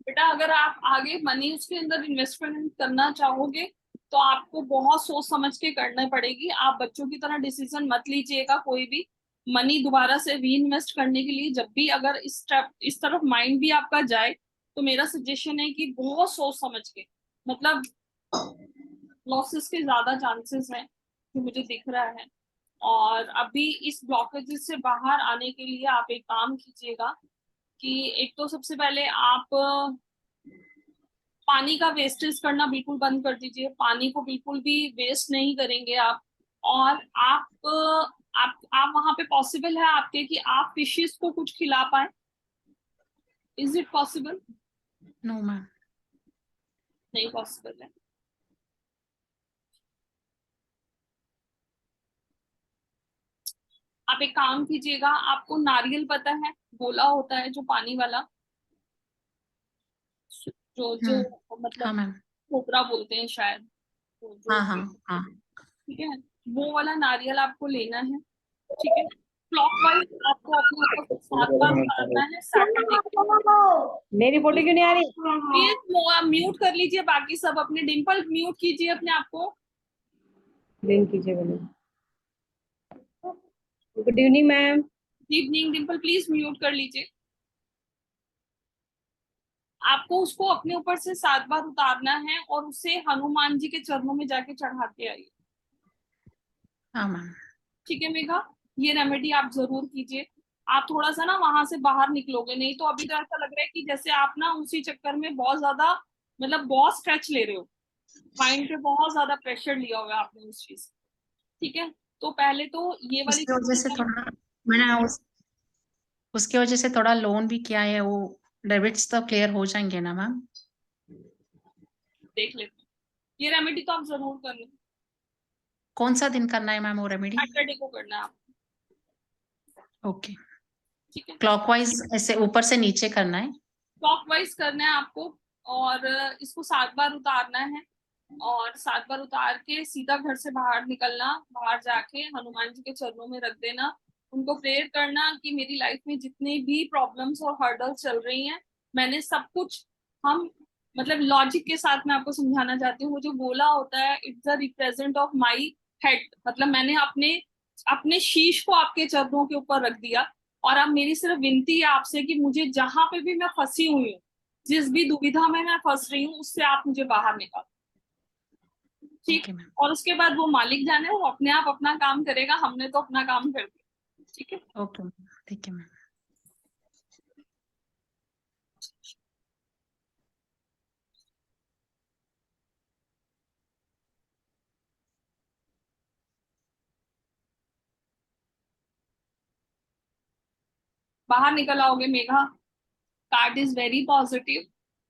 बेटा, अगर आप आगे मनी उसके अंदर इन्वेस्टमेंट करना चाहोगे तो आपको बहुत सोच समझ के करना पड़ेगी। आप बच्चों की तरह डिसीजन मत लीजिएगा कोई भी मनी दोबारा से री इन्वेस्ट करने के लिए। जब भी अगर इस तरफ माइंड भी आपका जाए तो मेरा सजेशन है कि बहुत सोच समझ के, मतलब लॉसेस के ज्यादा चांसेस हैं जो मुझे दिख रहा है। और अभी इस ब्लॉकेजेस से बाहर आने के लिए आप एक काम कीजिएगा कि एक तो सबसे पहले आप पानी का वेस्टेज करना बिल्कुल बंद कर दीजिए। पानी को बिल्कुल भी वेस्ट नहीं करेंगे आप। और आप वहां पे पॉसिबल है आपके कि आप फिशेस को कुछ खिला पाए? Is it possible? No ma'am. नहीं पॉसिबल है। आप एक काम कीजिएगा, आपको नारियल पता है, गोला होता है जो पानी वाला, जो जो हाँ मतलब मैम। खोपरा बोलते हैं शायद, तो जो, हाँ हाँ हाँ। ठीक है, वो वाला नारियल आपको लेना है। ठीक है, क्लॉकवाइज आपको अपने ऊपर से 7 बार उतारना है सैटरडे के। मेरी फोटो क्यों नहीं आ रही? प्लीज म्यूट कर लीजिए बाकी सब अपने। डिम्पल म्यूट कीजिए अपने आप को। दिन कीजिए बोले। Good evening ma'am. Evening Dimple, please mute कर लीजिए। आपको उसको अपने ऊपर से 7 बार उतारना है और उसे हनुमान जी के चरणों में जाके चढ़ा के आइए। हाँ मैम। ठीक है मेघा, ये रेमेडी आप जरूर कीजिए। आप थोड़ा सा ना वहां से बाहर निकलोगे, नहीं तो अभी तो ऐसा लग रहा है कि जैसे आप ना उसी चक्कर में बहुत ज्यादा, मतलब बहुत स्ट्रेच ले रहे हो, माइंड पे बहुत ज्यादा प्रेशर लिया हुआ है आपने उस चीज। ठीक है, तो पहले तो ये वाली उसकी वजह से चीज थोड़ा मैंने उसकी वजह से थोड़ा लोन भी किया है, वो डेबिट्स तो क्लियर हो जाएंगे ना मैम? देख लेते हैं। ये रेमेडी तो आप जरूर कर लें, कौन सा दिन करना है मैम वो रेमेडी? सैटरडे को करना है आप। ओके। ठीक है, क्लॉकवाइज ऐसे ऊपर से नीचे करना है? क्लॉकवाइज करना है आपको, और इसको 7 बार उतारना है, और 7 बार उतार के सीधा घर से बाहर निकलना, बाहर जाके हनुमान जी के चरणों में रख देना, उनको प्रेयर करना कि मेरी लाइफ में जितने भी प्रॉब्लम्स और हर्डल्स चल रही हैं, मैंने सब कुछ, हम मतलब लॉजिक के साथ मैं आपको समझाना चाहती हूँ, वो जो गोला होता है it's the represent of my head, मतलब मैंने अपने अपने शीश को आपके चरणों के ऊपर रख दिया, और अब मेरी सिर्फ विनती है आपसे कि मुझे जहां पे भी मैं फंसी हुई हूँ, जिस भी दुविधा में मैं फंस रही हूँ, उससे आप मुझे बाहर निकालो। ठीक, ओके मैम। और उसके बाद वो मालिक जाने, वो अपने आप अपना काम करेगा, हमने तो अपना काम कर दिया। ठीक है, ओके मैम, ठीक है मैम। बाहर निकल आओगे Megha. Card is very positive.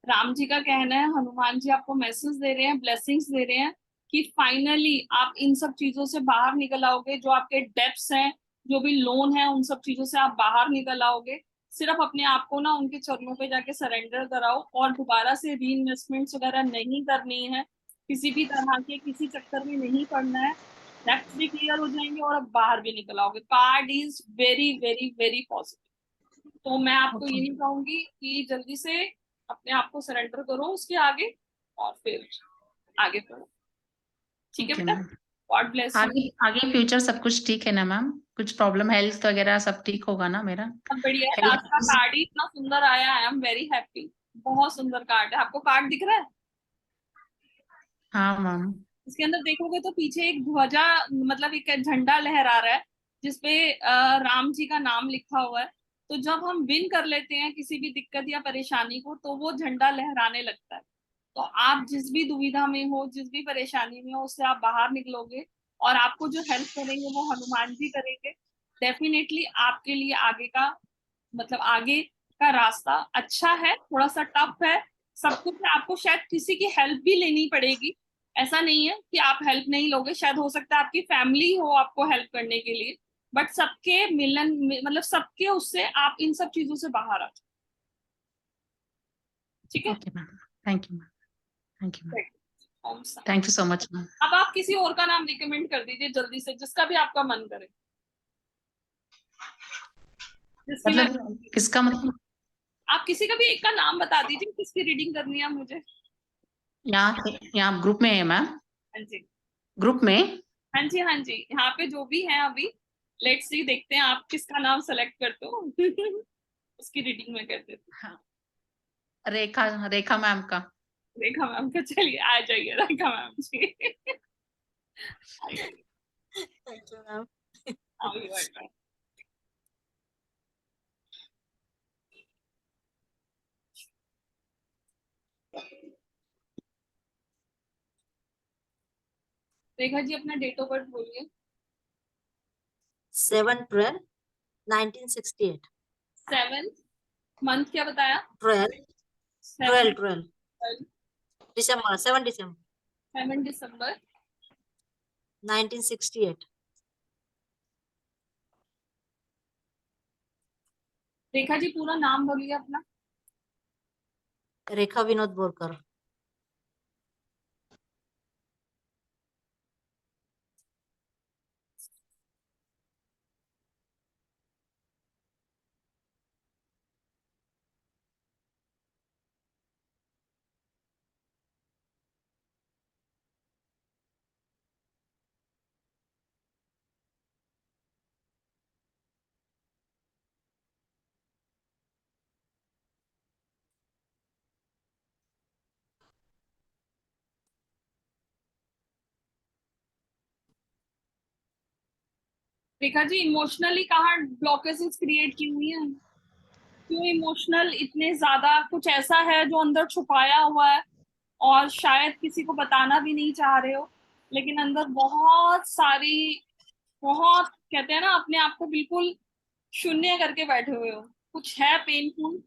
Ram ji का कहना है, हनुमान जी आपको मैसेज दे रहे हैं, ब्लेसिंग्स दे रहे हैं कि फाइनली आप इन सब चीजों से बाहर निकल आओगे, जो आपके डेब्ट्स हैं, जो भी लोन है, उन सब चीजों से आप बाहर निकल आओगे। सिर्फ अपने आप को ना उनके चरणों पे जाके सरेंडर कराओ, और दोबारा से री इन्वेस्टमेंट्स वगैरह नहीं करनी है, किसी भी तरह के किसी चक्कर में नहीं पड़ना है। डेब्ट्स भी क्लियर हो जाएंगे और अब बाहर भी निकल आओगे। Card is very very very positive. तो मैं आपको ओके यही कहूंगी कि जल्दी से अपने आप को सरेंडर करो उसके आगे, और फिर आगे बढ़ो। ठीक है ओके बेटा, मैम। God bless you. आगे आगे फ्यूचर सब कुछ ठीक है ना मैम? कुछ प्रॉब्लम हेल्थ वगैरह सब ठीक होगा ना मेरा? सब बढ़िया है, लास्ट का हेल्थ। कार्ड ही इतना सुंदर आया, आई एम वेरी हैप्पी। बहुत सुंदर कार्ड है, आपको कार्ड दिख रहा है? हाँ मैम। इसके अंदर देखोगे तो पीछे एक ध्वजा, मतलब एक झंडा लहरा रहा है, जिसपे राम जी का नाम लिखा हुआ है। तो जब हम विन कर लेते हैं किसी भी दिक्कत या परेशानी को, तो वो झंडा लहराने लगता है। तो आप जिस भी दुविधा में हो, जिस भी परेशानी में हो, उससे आप बाहर निकलोगे, और आपको जो हेल्प करेंगे वो हनुमान जी करेंगे। डेफिनेटली आपके लिए आगे का, मतलब आगे का रास्ता अच्छा है, थोड़ा सा टफ है, सब कुछ है, आपको शायद किसी की हेल्प भी लेनी पड़ेगी। ऐसा नहीं है कि आप हेल्प नहीं लोगे, शायद हो सकता है आपकी फैमिली हो आपको हेल्प करने के लिए, बट सबके मिलन मतलब सबके उससे आप इन सब चीजों से बाहर आ जाओ। ठीक है, okay ma'am. Thank you ma'am. Thank you ma'am. ओम शांति। Thank you so much ma'am. अब आप किसी और का नाम रिकमेंड कर दीजिए जल्दी से, जिसका भी आपका मन करे, जिसकी मैं, मतलब किसका मतलब? आप किसी का भी एक का नाम बता दीजिए, किसकी रीडिंग करनी है मुझे। यहाँ ग्रुप में है मैम? हाँ जी, ग्रुप में? हाँ जी, हाँ जी, यहाँ पे जो भी है अभी, लेट्स सी, देखते हैं आप किसका नाम सेलेक्ट करते हो। उसकी रीडिंग में कर देते हैं। हाँ, रेखा, रेखा मैम का। रेखा मैम का, चलिए आ जाइए रेखा मैम जी। आ जाइए, थैंक यू मैम। आइए, बैठिए। रेखा जी अपना डेट ऑफ बर्थ बोलिए। 7/12/1968। 7th मंथ क्या बताया? 12 12 7 12 December 7 December 7 दिसंबर 1968। रेखा जी पूरा नाम बोलिए अपना। रेखा विनोद बोरकर। रेखा जी इमोशनली कहाँ ब्लॉकेजेस क्रिएट की हुई है? क्यों इमोशनल इतने ज्यादा? कुछ ऐसा है जो अंदर छुपाया हुआ है और शायद किसी को बताना भी नहीं चाह रहे हो, लेकिन अंदर बहुत सारी, बहुत कहते हैं ना, अपने आप को बिल्कुल शून्य करके बैठे हुए हो। कुछ है पेनफुल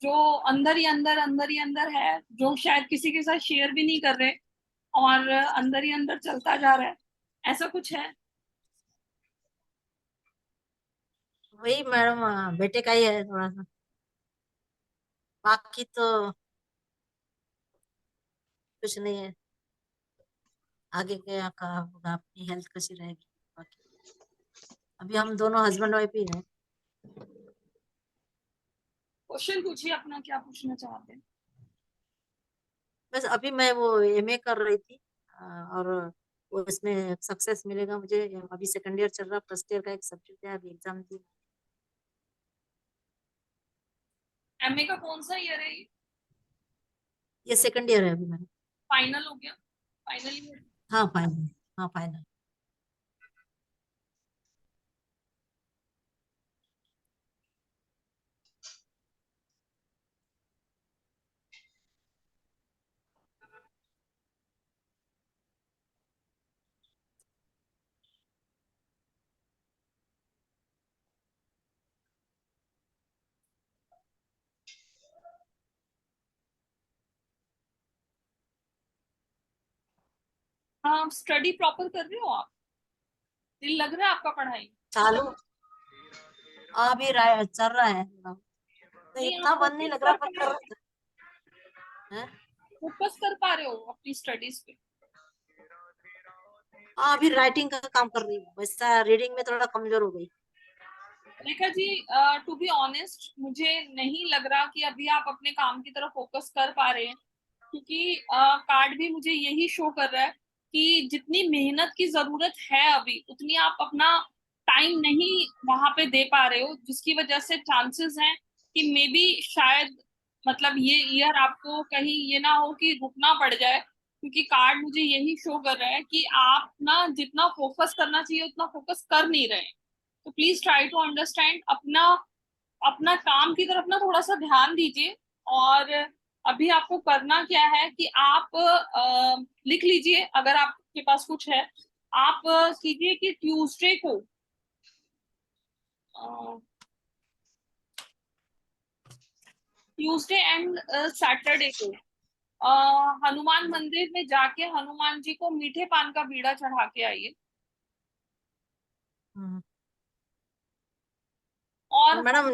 जो अंदर ही अंदर है, जो शायद किसी के साथ शेयर भी नहीं कर रहे और अंदर ही अंदर चलता जा रहा है। ऐसा कुछ है? वही मैडम, बेटे का ही है थोड़ा सा। बाकी तो कुछ नहीं है। आगे क्या कहा होगा, अपनी हेल्थ कैसी रहेगी बाकी। अभी हम दोनों हस्बैंड वाइफ ही हैं। क्वेश्चन पूछिए अपना, क्या पूछना चाहते हैं। बस अभी मैं वो एमए कर रही थी, और वो इसमें सक्सेस मिलेगा मुझे। अभी सेकंड ईयर चल रहा, फर्स्ट ईयर का एक सब्जेक्ट है, अभी एग्जाम दी। एमए का कौन सा ईयर है? ये सेकंड ईयर है अभी मेरा। फाइनल हो गया? Final year? हाँ फाइनल। हाँ फाइनल। हाँ, स्टडी प्रॉपर कर रहे हो आप? दिल लग रहा है आपका पढ़ाई? चालू अभी चल रहा है मतलब। तो नहीं, आप इतना मन नहीं फोकस लग रहा कर पर पा रहे कर हो? रहा है। फोकस कर पा रहे हो अपनी स्टडीज पे? हाँ अभी राइटिंग का काम कर रही हूँ, वैसा रीडिंग में थोड़ा कमजोर हो गई। Rekha ji, to be honest मुझे नहीं लग रहा कि अभी आप अपने काम की तरफ फोकस कर पा रहे हैं, क्योंकि कार्ड भी मुझे यही शो कर रहा है कि जितनी मेहनत की जरूरत है अभी उतनी आप अपना टाइम नहीं वहां पे दे पा रहे हो, जिसकी वजह से चांसेस हैं कि मे बी शायद मतलब ये ईयर आपको कहीं ये ना हो कि रुकना पड़ जाए, क्योंकि कार्ड मुझे यही शो कर रहा है कि आप ना जितना फोकस करना चाहिए उतना फोकस कर नहीं रहे हैं। तो प्लीज ट्राई टू अंडरस्टैंड, अपना अपना काम की तरफ ना थोड़ा सा ध्यान दीजिए। और अभी आपको करना क्या है कि आप लिख लीजिए, अगर आपके पास कुछ है। आप कीजिए कि ट्यूसडे को, ट्यूसडे एंड सैटरडे को हनुमान मंदिर में जाके हनुमान जी को मीठे पान का बीड़ा चढ़ा के आइए। हम्म। और मैडम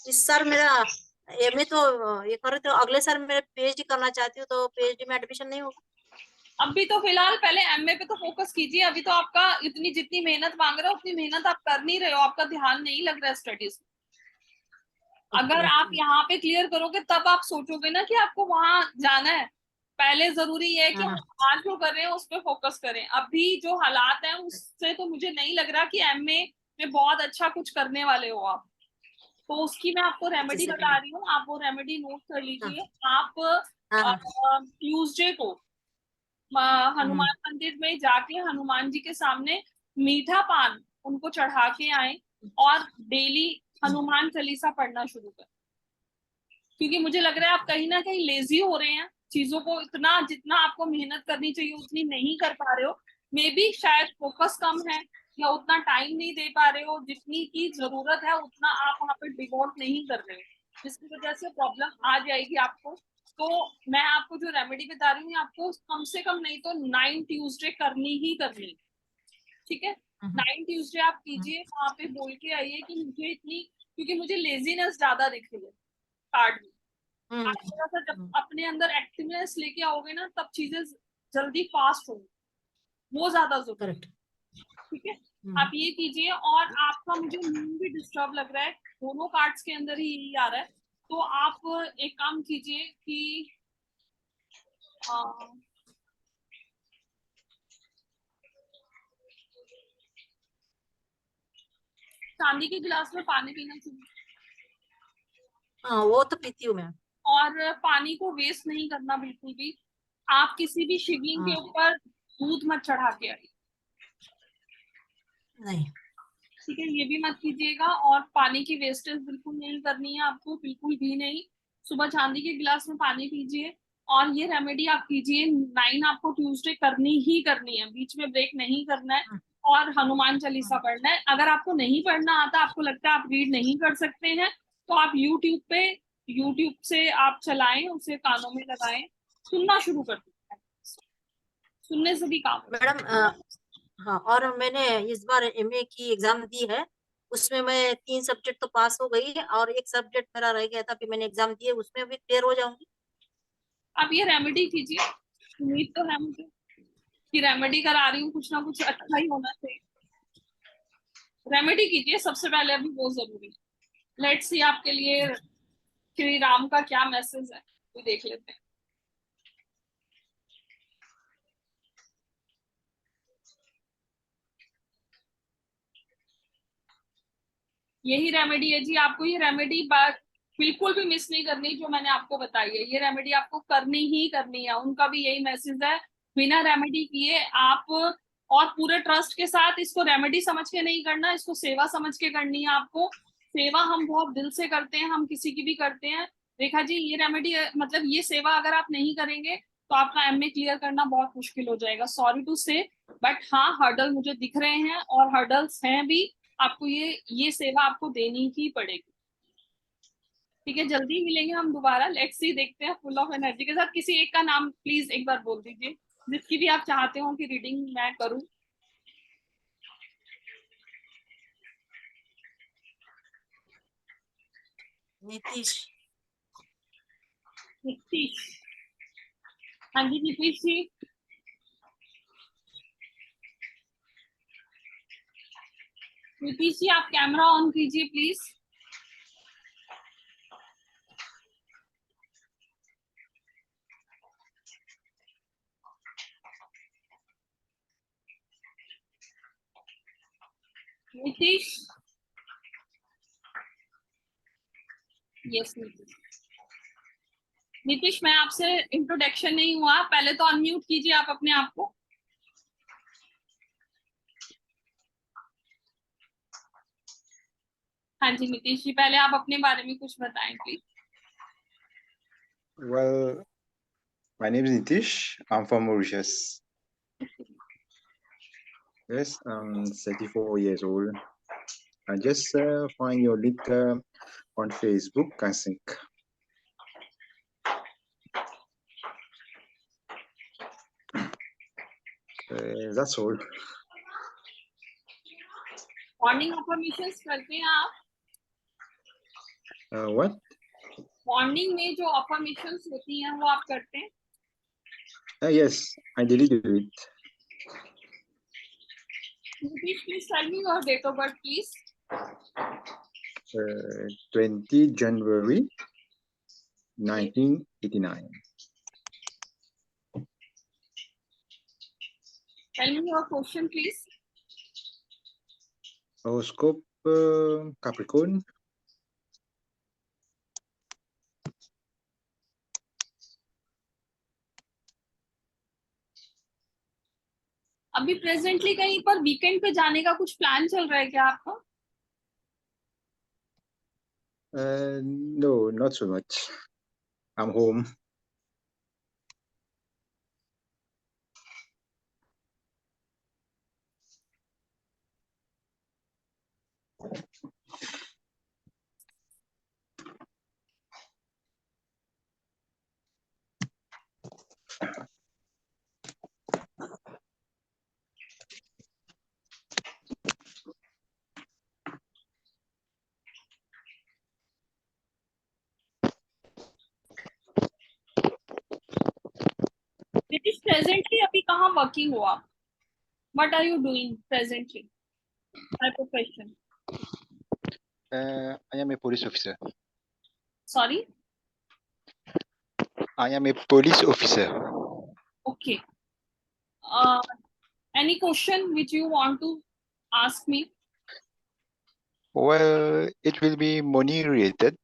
इस साल मेरा एमए तो ये करे, तो अगले साल मैं पीएचडी करना चाहती हूँ, तो पीएचडी में एडमिशन नहीं होगा? अभी तो फिलहाल पहले एमए पे तो फोकस कीजिए। अभी तो आपका इतनी जितनी मेहनत मांग रहे हो उतनी मेहनत आप कर नहीं रहे हो, आपका ध्यान नहीं लग रहा है स्टडीज। ओके अगर आप ओके। यहाँ पे क्लियर करोगे तब आप सोचोगे ना कि आपको वहां जाना है। पहले जरूरी है कि हाँ हम हाँ। आज जो कर रहे हैं उस पर फोकस करें। अभी जो हालात हैं उससे तो मुझे नहीं लग रहा कि एमए में बहुत अच्छा कुछ करने वाले हो आप। तो उसकी मैं आपको अच्छा रेमेडी बता सेकंड। रही हूँ, आप वो रेमेडी नोट कर हाँ लीजिए। आप हाँ हाँ। ट्यूसडे को हम्म हनुमान मंदिर में जाके हनुमान जी के सामने मीठा पान उनको चढ़ा के आए और डेली हम्म। हनुमान चालीसा पढ़ना शुरू करें। क्योंकि मुझे लग रहा है आप कहीं ना कहीं लेजी हो रहे हैं, चीजों को इतना जितना आपको मेहनत करनी चाहिए उतनी नहीं कर पा रहे हो। मे बी शायद फोकस कम है या उतना टाइम नहीं दे पा रहे हो, जितनी की जरूरत है उतना आप वहां पे डिवोट नहीं कर रहे हो, जिसकी वजह से प्रॉब्लम आ जाएगी आपको। तो मैं आपको जो रेमेडी बता रही हूँ आपको कम से कम नहीं तो 9 ट्यूसडे करनी ही करनी, ठीक है? 9 ट्यूसडे आप कीजिए, वहां पे बोल के आइए कि मुझे इतनी, क्योंकि मुझे लेजीनेस ज्यादा दिख रही है कार्ड में। आप थोड़ा सा जब अपने अंदर एक्टिवनेस लेके आओगे ना, तब चीजें जल्दी फास्ट होंगी, वो ज्यादा जरूरी है। करेक्ट। ठीक है, आप ये कीजिए। और आपका मुझे मूड भी डिस्टर्ब लग रहा है, दोनों कार्ड्स के अंदर ही यही आ रहा है। तो आप एक काम कीजिए कि चांदी के गिलास में पानी पीना चाहिए, हाँ वो तो पीती हूँ मैं। और पानी को वेस्ट नहीं करना बिल्कुल भी। आप किसी भी शिवलिंग के हाँ। ऊपर दूध मत चढ़ा के आइए, नहीं। ठीक है, ये भी मत कीजिएगा। और पानी की वेस्टेज बिल्कुल नहीं करनी है आपको, बिल्कुल भी नहीं। सुबह चांदी के गिलास में पानी पीजिए। और ये रेमेडी आप कीजिए, 9 आपको ट्यूसडे करनी ही करनी है, बीच में ब्रेक नहीं करना है। और हनुमान चालीसा पढ़ना है। अगर आपको नहीं पढ़ना आता, आपको लगता है आप रीड नहीं कर सकते हैं, तो आप यूट्यूब से आप चलाएं, उसे कानों में लगाएं, सुनना शुरू कर दीजिए, सुनने से भी काम होगा। मैडम हाँ, और मैंने इस बार एमए की एग्जाम दी है, उसमें मैं 3 सब्जेक्ट तो पास हो गई है, और एक सब्जेक्ट मेरा रह गया था, फिर मैंने एग्जाम दिए, उसमें भी क्लियर हो जाऊंगी। आप ये रेमेडी कीजिए, उम्मीद तो है मुझे कि रेमेडी करा रही हूँ, कुछ ना कुछ अच्छा ही होना चाहिए। रेमेडी कीजिए सबसे पहले, अभी वो जरूरी है। लेट्स सी आपके लिए श्री राम का क्या मैसेज है, तो देख लेते हैं। यही रेमेडी है जी, आपको ये रेमेडी बिल्कुल भी मिस नहीं करनी जो मैंने आपको बताई है। ये रेमेडी आपको करनी ही करनी है, उनका भी यही मैसेज है। बिना रेमेडी किए आप, और पूरे ट्रस्ट के साथ, इसको रेमेडी समझ के नहीं करना, इसको सेवा समझ के करनी है आपको। सेवा हम बहुत दिल से करते हैं, हम किसी की भी करते हैं। रेखा जी, ये रेमेडी मतलब ये सेवा अगर आप नहीं करेंगे तो आपका एमए क्लियर करना बहुत मुश्किल हो जाएगा, सॉरी टू से। बट हाँ, हर्डल मुझे दिख रहे हैं, और हर्डल्स हैं भी। आपको ये सेवा आपको देनी ही पड़ेगी। ठीक है, जल्दी मिलेंगे हम दोबारा। लेट्स सी, देखते हैं फुल ऑफ एनर्जी के साथ। किसी एक का नाम प्लीज एक बार बोल दीजिए, जिसकी भी आप चाहते हो कि रीडिंग मैं करूं। नीतीश। नीतीश, हाँ जी नीतीश जी। नीतीश जी, आप कैमरा ऑन कीजिए प्लीज। नीतीश, यस नीतीश। नीतीश, मैं आपसे इंट्रोडक्शन नहीं हुआ, पहले तो अनम्यूट कीजिए आप अपने आप को। हाँ जी नीतीश जी, पहले आप अपने बारे में कुछ बताएं please. Well, my name is Nitish. I'm from Mauritius. Yes, I'm 34 years old. I just find your link on Facebook, I think. That's all. Morning affirmations करते हैं आप? What? मॉर्निंग में जो अफर्मेशंस होती हैं वो आप करते हैं? Yes, I deleted it. Please tell me your date of birth, please. 20 January 1989. Tell me your question, please. Horoscope Capricorn. अभी प्रेजेंटली कहीं पर वीकेंड पे जाने का कुछ प्लान चल रहा है क्या आपका? No, not so much. I'm home. इस प्रेजेंटली अभी कहाँ वर्किंग हो आप? What are you doing presently? My profession. I am a police officer. Sorry. I am a police officer. Okay. Any question which you want to ask me? Well, it will be money related.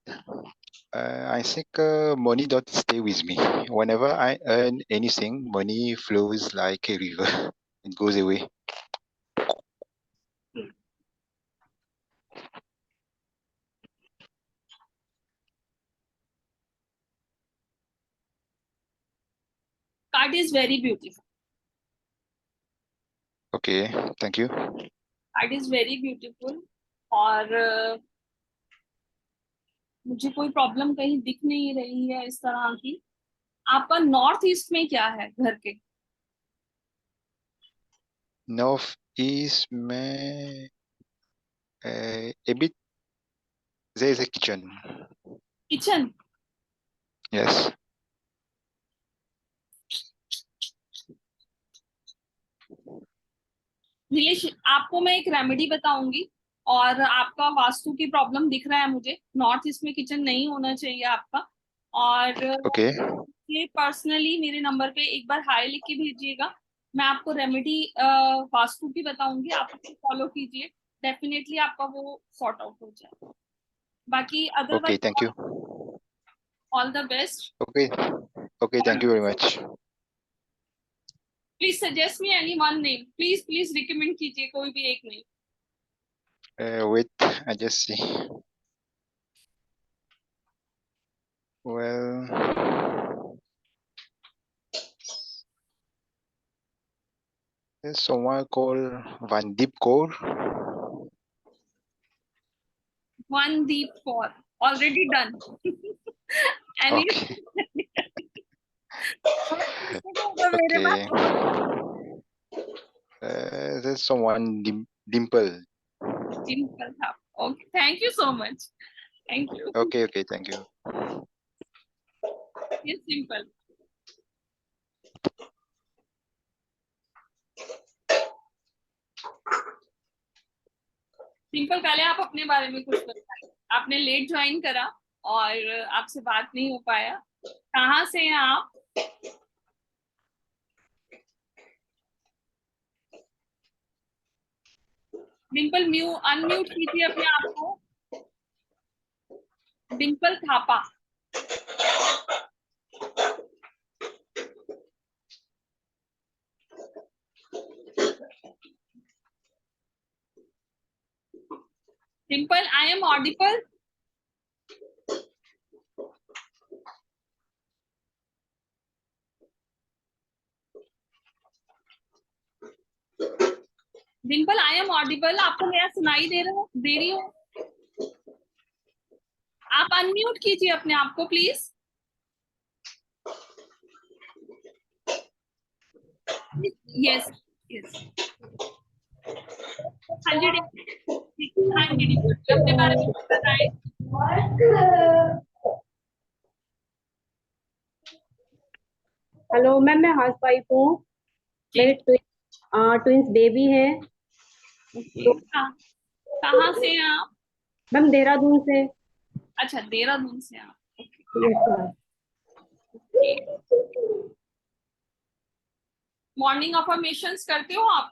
I think money don't stay with me. Whenever I earn anything, money flows like a river. It goes away. Card is very beautiful. Okay, thank you. Card is very beautiful. और मुझे कोई problem कहीं दिख नहीं रही है इस तरह की। आपका नॉर्थ ईस्ट में क्या है घर के? North East में a bit there is a kitchen. Kitchen? Yes. Nilesh, आपको मैं एक रेमेडी बताऊंगी और आपका वास्तु की प्रॉब्लम दिख रहा है मुझे। नॉर्थ ईस्ट में किचन नहीं होना चाहिए आपका। और Okay. ये पर्सनली मेरे नंबर पे एक बार हाई लिख के भेजिएगा। मैं आपको रेमेडी वास्तु की बताऊंगी, आप उसको फॉलो कीजिए, डेफिनेटली आपका वो सॉर्ट आउट हो जाए। बाकी Okay, otherwise thank you. All the best. Okay. Okay, thank you very much. Please suggest me any one name, please recommend कीजिए कोई भी एक name. Wait, I just see. Well, there's someone called Vandeep Kaur. Mandeep Kaur, already done. Any Okay. मेरे Okay. पास There's someone Dimple. Simple था। Okay, thank you so much. Thank you. Okay, okay, thank you. Yes, simple. Simple, पहले आप अपने बारे में कुछ बताइए। आपने लेट ज्वाइन करा और आपसे बात नहीं हो पाया। कहाँ से हैं आप? डिम्पल अनम्यूट कीजिए अपने आप को। डिम्पल थापा। डिम्पल, आई am Audible? Dimple, I am Audible? आपको मेरा सुनाई दे रही हो? आप अनम्यूट कीजिए अपने आप को प्लीज। Yes yes. हाँ जी हाँ जी डिम्पल, अपने बारे में कुछ बताएं। हेलो मैम, मैं हाउस वाइफ हूँ। मेरे ट्विंस बेबी है। कहाँ से हैं आप? मैम देहरादून से। अच्छा, देहरादून से आप। मॉर्निंग अफर्मेशंस करते हो आप?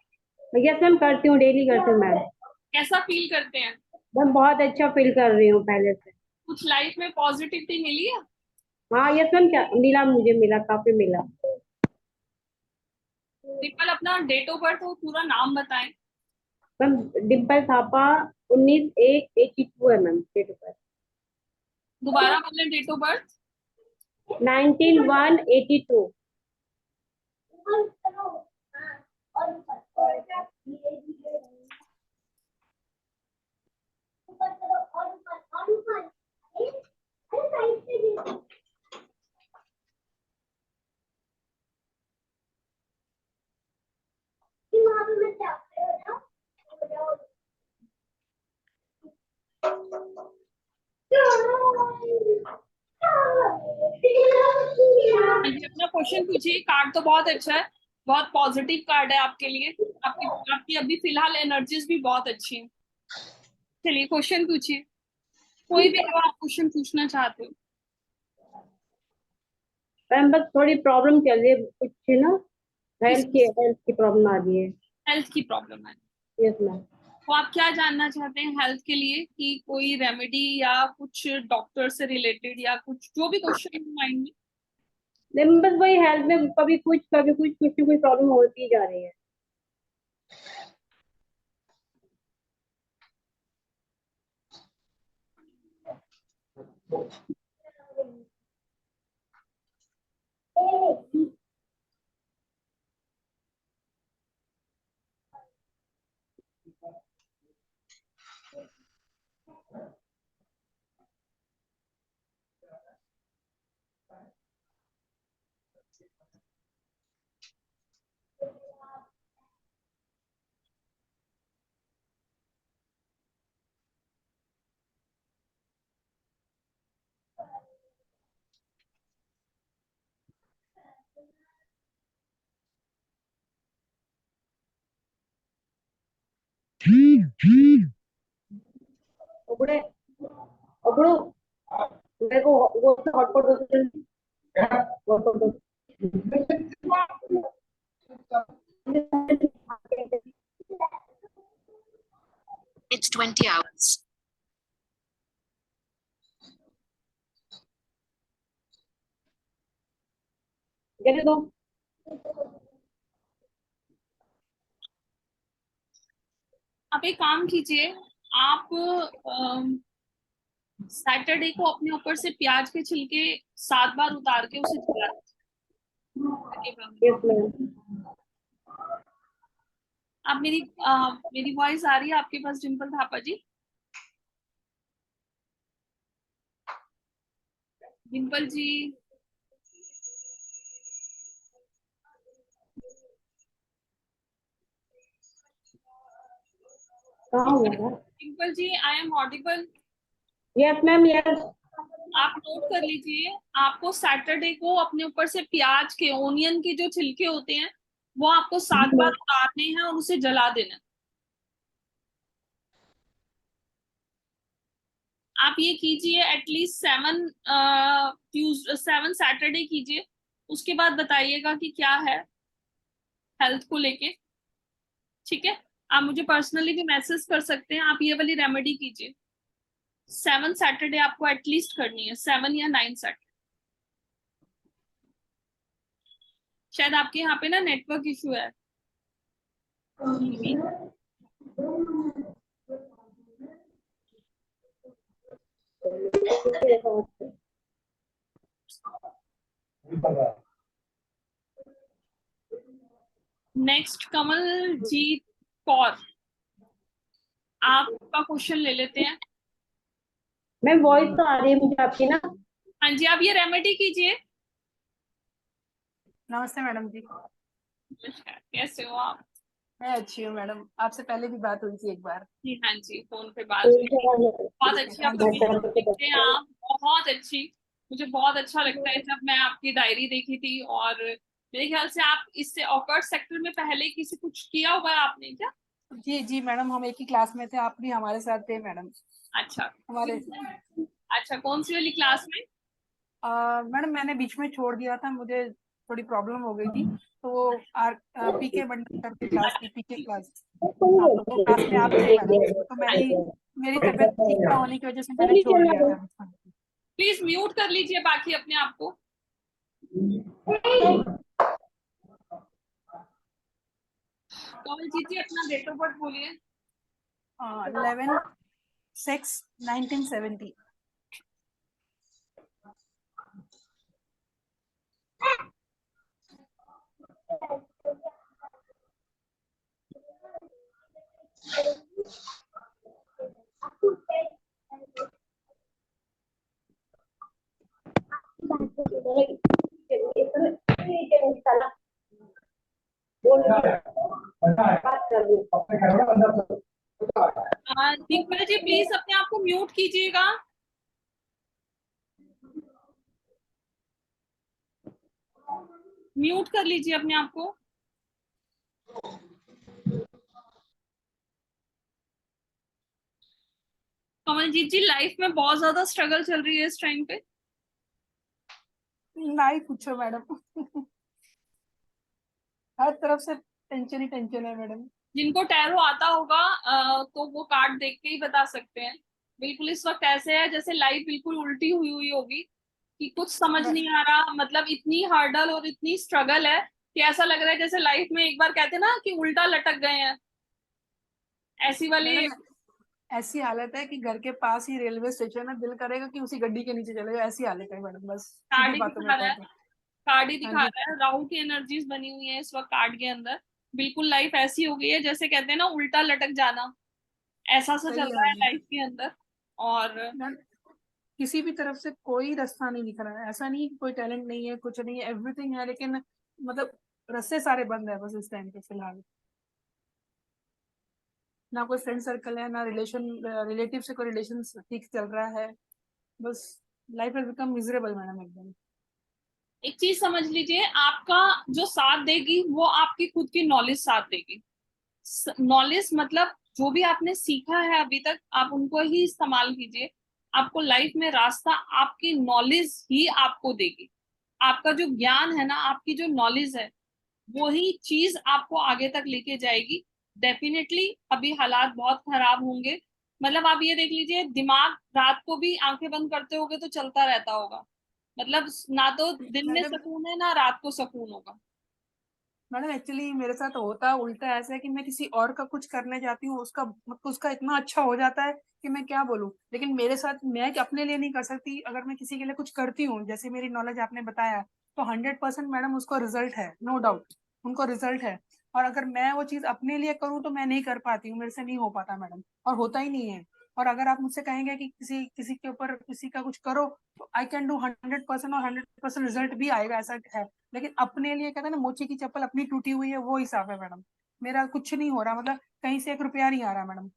यस मैम, करती हूँ, डेली करती हूँ मैम। कैसा फील करते हैं? मैम बहुत अच्छा फील कर रही हूँ पहले से। कुछ लाइफ में पॉजिटिविटी मिली है? हाँ यस मैम, क्या मिला, मुझे मिला, काफी मिला। डिम्पल, अपना डेट ऑफ बर्थ और पूरा नाम बताएं। मैम डिम्पल थापा 19/1/82 है मैम डेट ऑफ बर्थ। दोबारा बोलें डेट ऑफ बर्थ। 19/1/82। अपना क्वेश्चन पूछिए। कार्ड तो बहुत अच्छा है, बहुत पॉजिटिव कार्ड है आपके लिए। आपकी आपकी अभी फिलहाल एनर्जीज भी बहुत अच्छी हैं। चलिए क्वेश्चन पूछिए, कोई भी अगर आप क्वेश्चन पूछना चाहते हो। मैम बस थोड़ी प्रॉब्लम चल रही है कुछ ना, हेल्थ की प्रॉब्लम आ रही है। हेल्थ की प्रॉब्लम है, यस मैम। तो आप क्या जानना चाहते हैं हेल्थ के लिए, कि कोई रेमेडी या कुछ डॉक्टर से रिलेटेड या कुछ जो भी क्वेश्चन माइंड में। मैम बस वही हेल्थ में कभी कुछ कुछ ना कुछ प्रॉब्लम होती जा रही है। उबड़े उबड़ू मेरे को वो हॉटपॉट दो तो जल्दी। हॉटपॉट दो। It's 20 hours. जल्दी दो। आप एक काम कीजिए, आप सैटरडे को अपने ऊपर से प्याज के छिलके 7 बार उतार के उसे जला दीजिए। Yes ma'am. आप मेरी वॉइस आ रही है आपके पास डिम्पल थापा जी? डिम्पल जी, कहाँ हुआ? Dimple ji, I am audible? Yes ma'am yes. आप नोट कर लीजिए, आपको सैटरडे को अपने ऊपर से प्याज के, ओनियन के जो छिलके होते हैं वो आपको 7 बार उतारने हैं और उसे जला देना है। आप ये कीजिए एटलीस्ट 7 सैटरडे कीजिए, उसके बाद बताइएगा कि क्या है हेल्थ को लेके। ठीक है, आप मुझे पर्सनली भी मैसेज कर सकते हैं। आप ये वाली रेमेडी कीजिए, 7 सैटरडे आपको एटलीस्ट करनी है, 7 या 9 सैटरडे। शायद आपके यहाँ पे ना नेटवर्क इशू है। नेक्स्ट कमल जीत कौर, आपका क्वेश्चन ले लेते हैं। मैम वॉइस तो आ रही है मुझे आपकी ना। हाँ जी, आप ये रेमेडी कीजिए। नमस्ते मैडम जी। नमस्कार, कैसे हो आप? मैं अच्छी हूँ मैडम, आपसे पहले भी बात हुई थी एक बार। जी हाँ जी, फोन पे बात हुई। बहुत अच्छी आप दिखते हैं, आप बहुत अच्छी। मुझे बहुत अच्छा लगता है जब मैं आपकी डायरी देखी थी, और मेरे ख्याल से आप इससे ऑकर्ड सेक्टर में पहले किसी कुछ किया हुआ है आपने क्या? जी जी मैडम, हम एक ही क्लास में थे, आप भी हमारे साथ थे मैडम। अच्छा, हमारे अच्छा, कौन सी वाली क्लास में? मैडम मैंने बीच में छोड़ दिया था, मुझे थोड़ी प्रॉब्लम हो गई थी, तो वो पीके बंडल करके क्लास थी, पीके क्लास। हाँ, तो वो क्लास में आप थे मैडम, तो मेरी तबीयत ठीक ना होने की वजह से मैंने छोड़ दिया था। प्लीज म्यूट कर लीजिए बाकी अपने आप को। कमलजीत जी, अपना डेट ऑफ बर्थ बोलिए। 11/6/1970। दीपक जी, प्लीज अपने आप को म्यूट कीजिएगा। म्यूट कर लीजिए अपने आप को। कमलजीत जी, लाइफ में बहुत ज्यादा स्ट्रगल चल रही है इस टाइम पे। ना ही पूछो मैडम। हर तरफ से टेंशन ही टेंशन है मैडम। जिनको टैरो आता होगा तो वो कार्ड देख के ही बता सकते हैं। बिल्कुल इस वक्त ऐसे है जैसे लाइफ बिल्कुल उल्टी हुई हुई होगी, कि कुछ समझ नहीं आ रहा, मतलब इतनी हर्डल और इतनी स्ट्रगल है कि ऐसा लग रहा है जैसे लाइफ में एक बार कहते ना कि उल्टा लटक गए हैं, ऐसी वाली। मैडम ऐसी हालत है कि घर के पास ही रेलवे स्टेशन है, दिल करेगा कि उसी गड्डी के नीचे चले जाओ, ऐसी हालत है मैडम, बस कार्ड सीधी ही बातों में दिखा रहा कहूँ है, तो। कार्ड ही हाँ दिखा जी। रहा है, राहु की एनर्जीज बनी हुई है इस वक्त कार्ड के अंदर। बिल्कुल लाइफ ऐसी हो गई है जैसे कहते हैं ना उल्टा लटक जाना, ऐसा सा चल सही है रहा है मैडम। लाइफ के अंदर। और मैडम, किसी भी तरफ से कोई रास्ता नहीं दिख रहा है, ऐसा नहीं कि कोई टैलेंट नहीं है, कुछ नहीं है, एवरीथिंग है, लेकिन मतलब रास्ते सारे बंद है बस इस टाइम पे फिलहाल। ना कोई फ्रेंड सर्कल है, ना रिलेटिव से कोई रिलेशन ठीक चल रहा है, बस life has become miserable madam एकदम। एक चीज समझ लीजिए, आपका जो साथ देगी वो आपकी खुद की नॉलेज साथ देगी। नॉलेज मतलब जो भी आपने सीखा है अभी तक, आप उनको ही इस्तेमाल कीजिए। आपको लाइफ में रास्ता आपकी नॉलेज ही आपको देगी। आपका जो ज्ञान है ना, आपकी जो नॉलेज है, वो ही चीज आपको आगे तक लेके जाएगी। डेफिनेटली अभी हालात बहुत खराब होंगे, मतलब आप ये देख लीजिए, दिमाग रात को भी आंखें बंद करते होगे तो चलता रहता होगा, मतलब ना तो दिन में मैडम सुकून है ना रात को सुकून होगा। मैडम एक्चुअली मेरे साथ होता उल्टा ऐसा है कि मैं किसी और का कुछ करने जाती हूँ, उसका मतलब उसका इतना अच्छा हो जाता है कि मैं क्या बोलूँ, लेकिन मेरे साथ मैं अपने लिए नहीं कर सकती, अगर मैं किसी के लिए कुछ करती हूँ जैसे मेरी नॉलेज आपने बताया, तो 100% मैडम उसको रिजल्ट है, नो डाउट उनको रिजल्ट है। और अगर मैं वो चीज अपने लिए करूँ तो मैं नहीं कर पाती हूँ, मेरे से नहीं हो पाता मैडम, और होता ही नहीं है। और अगर आप मुझसे कहेंगे कि किसी किसी के ऊपर किसी का कुछ करो, तो आई कैन डू 100%, और 100% रिजल्ट भी आएगा, ऐसा है। लेकिन अपने लिए कहते हैं ना, मोची की चप्पल अपनी टूटी हुई है, वो हिसाब है मैडम। मेरा कुछ नहीं हो रहा, मतलब कहीं से 1 रुपया नहीं आ रहा मैडम।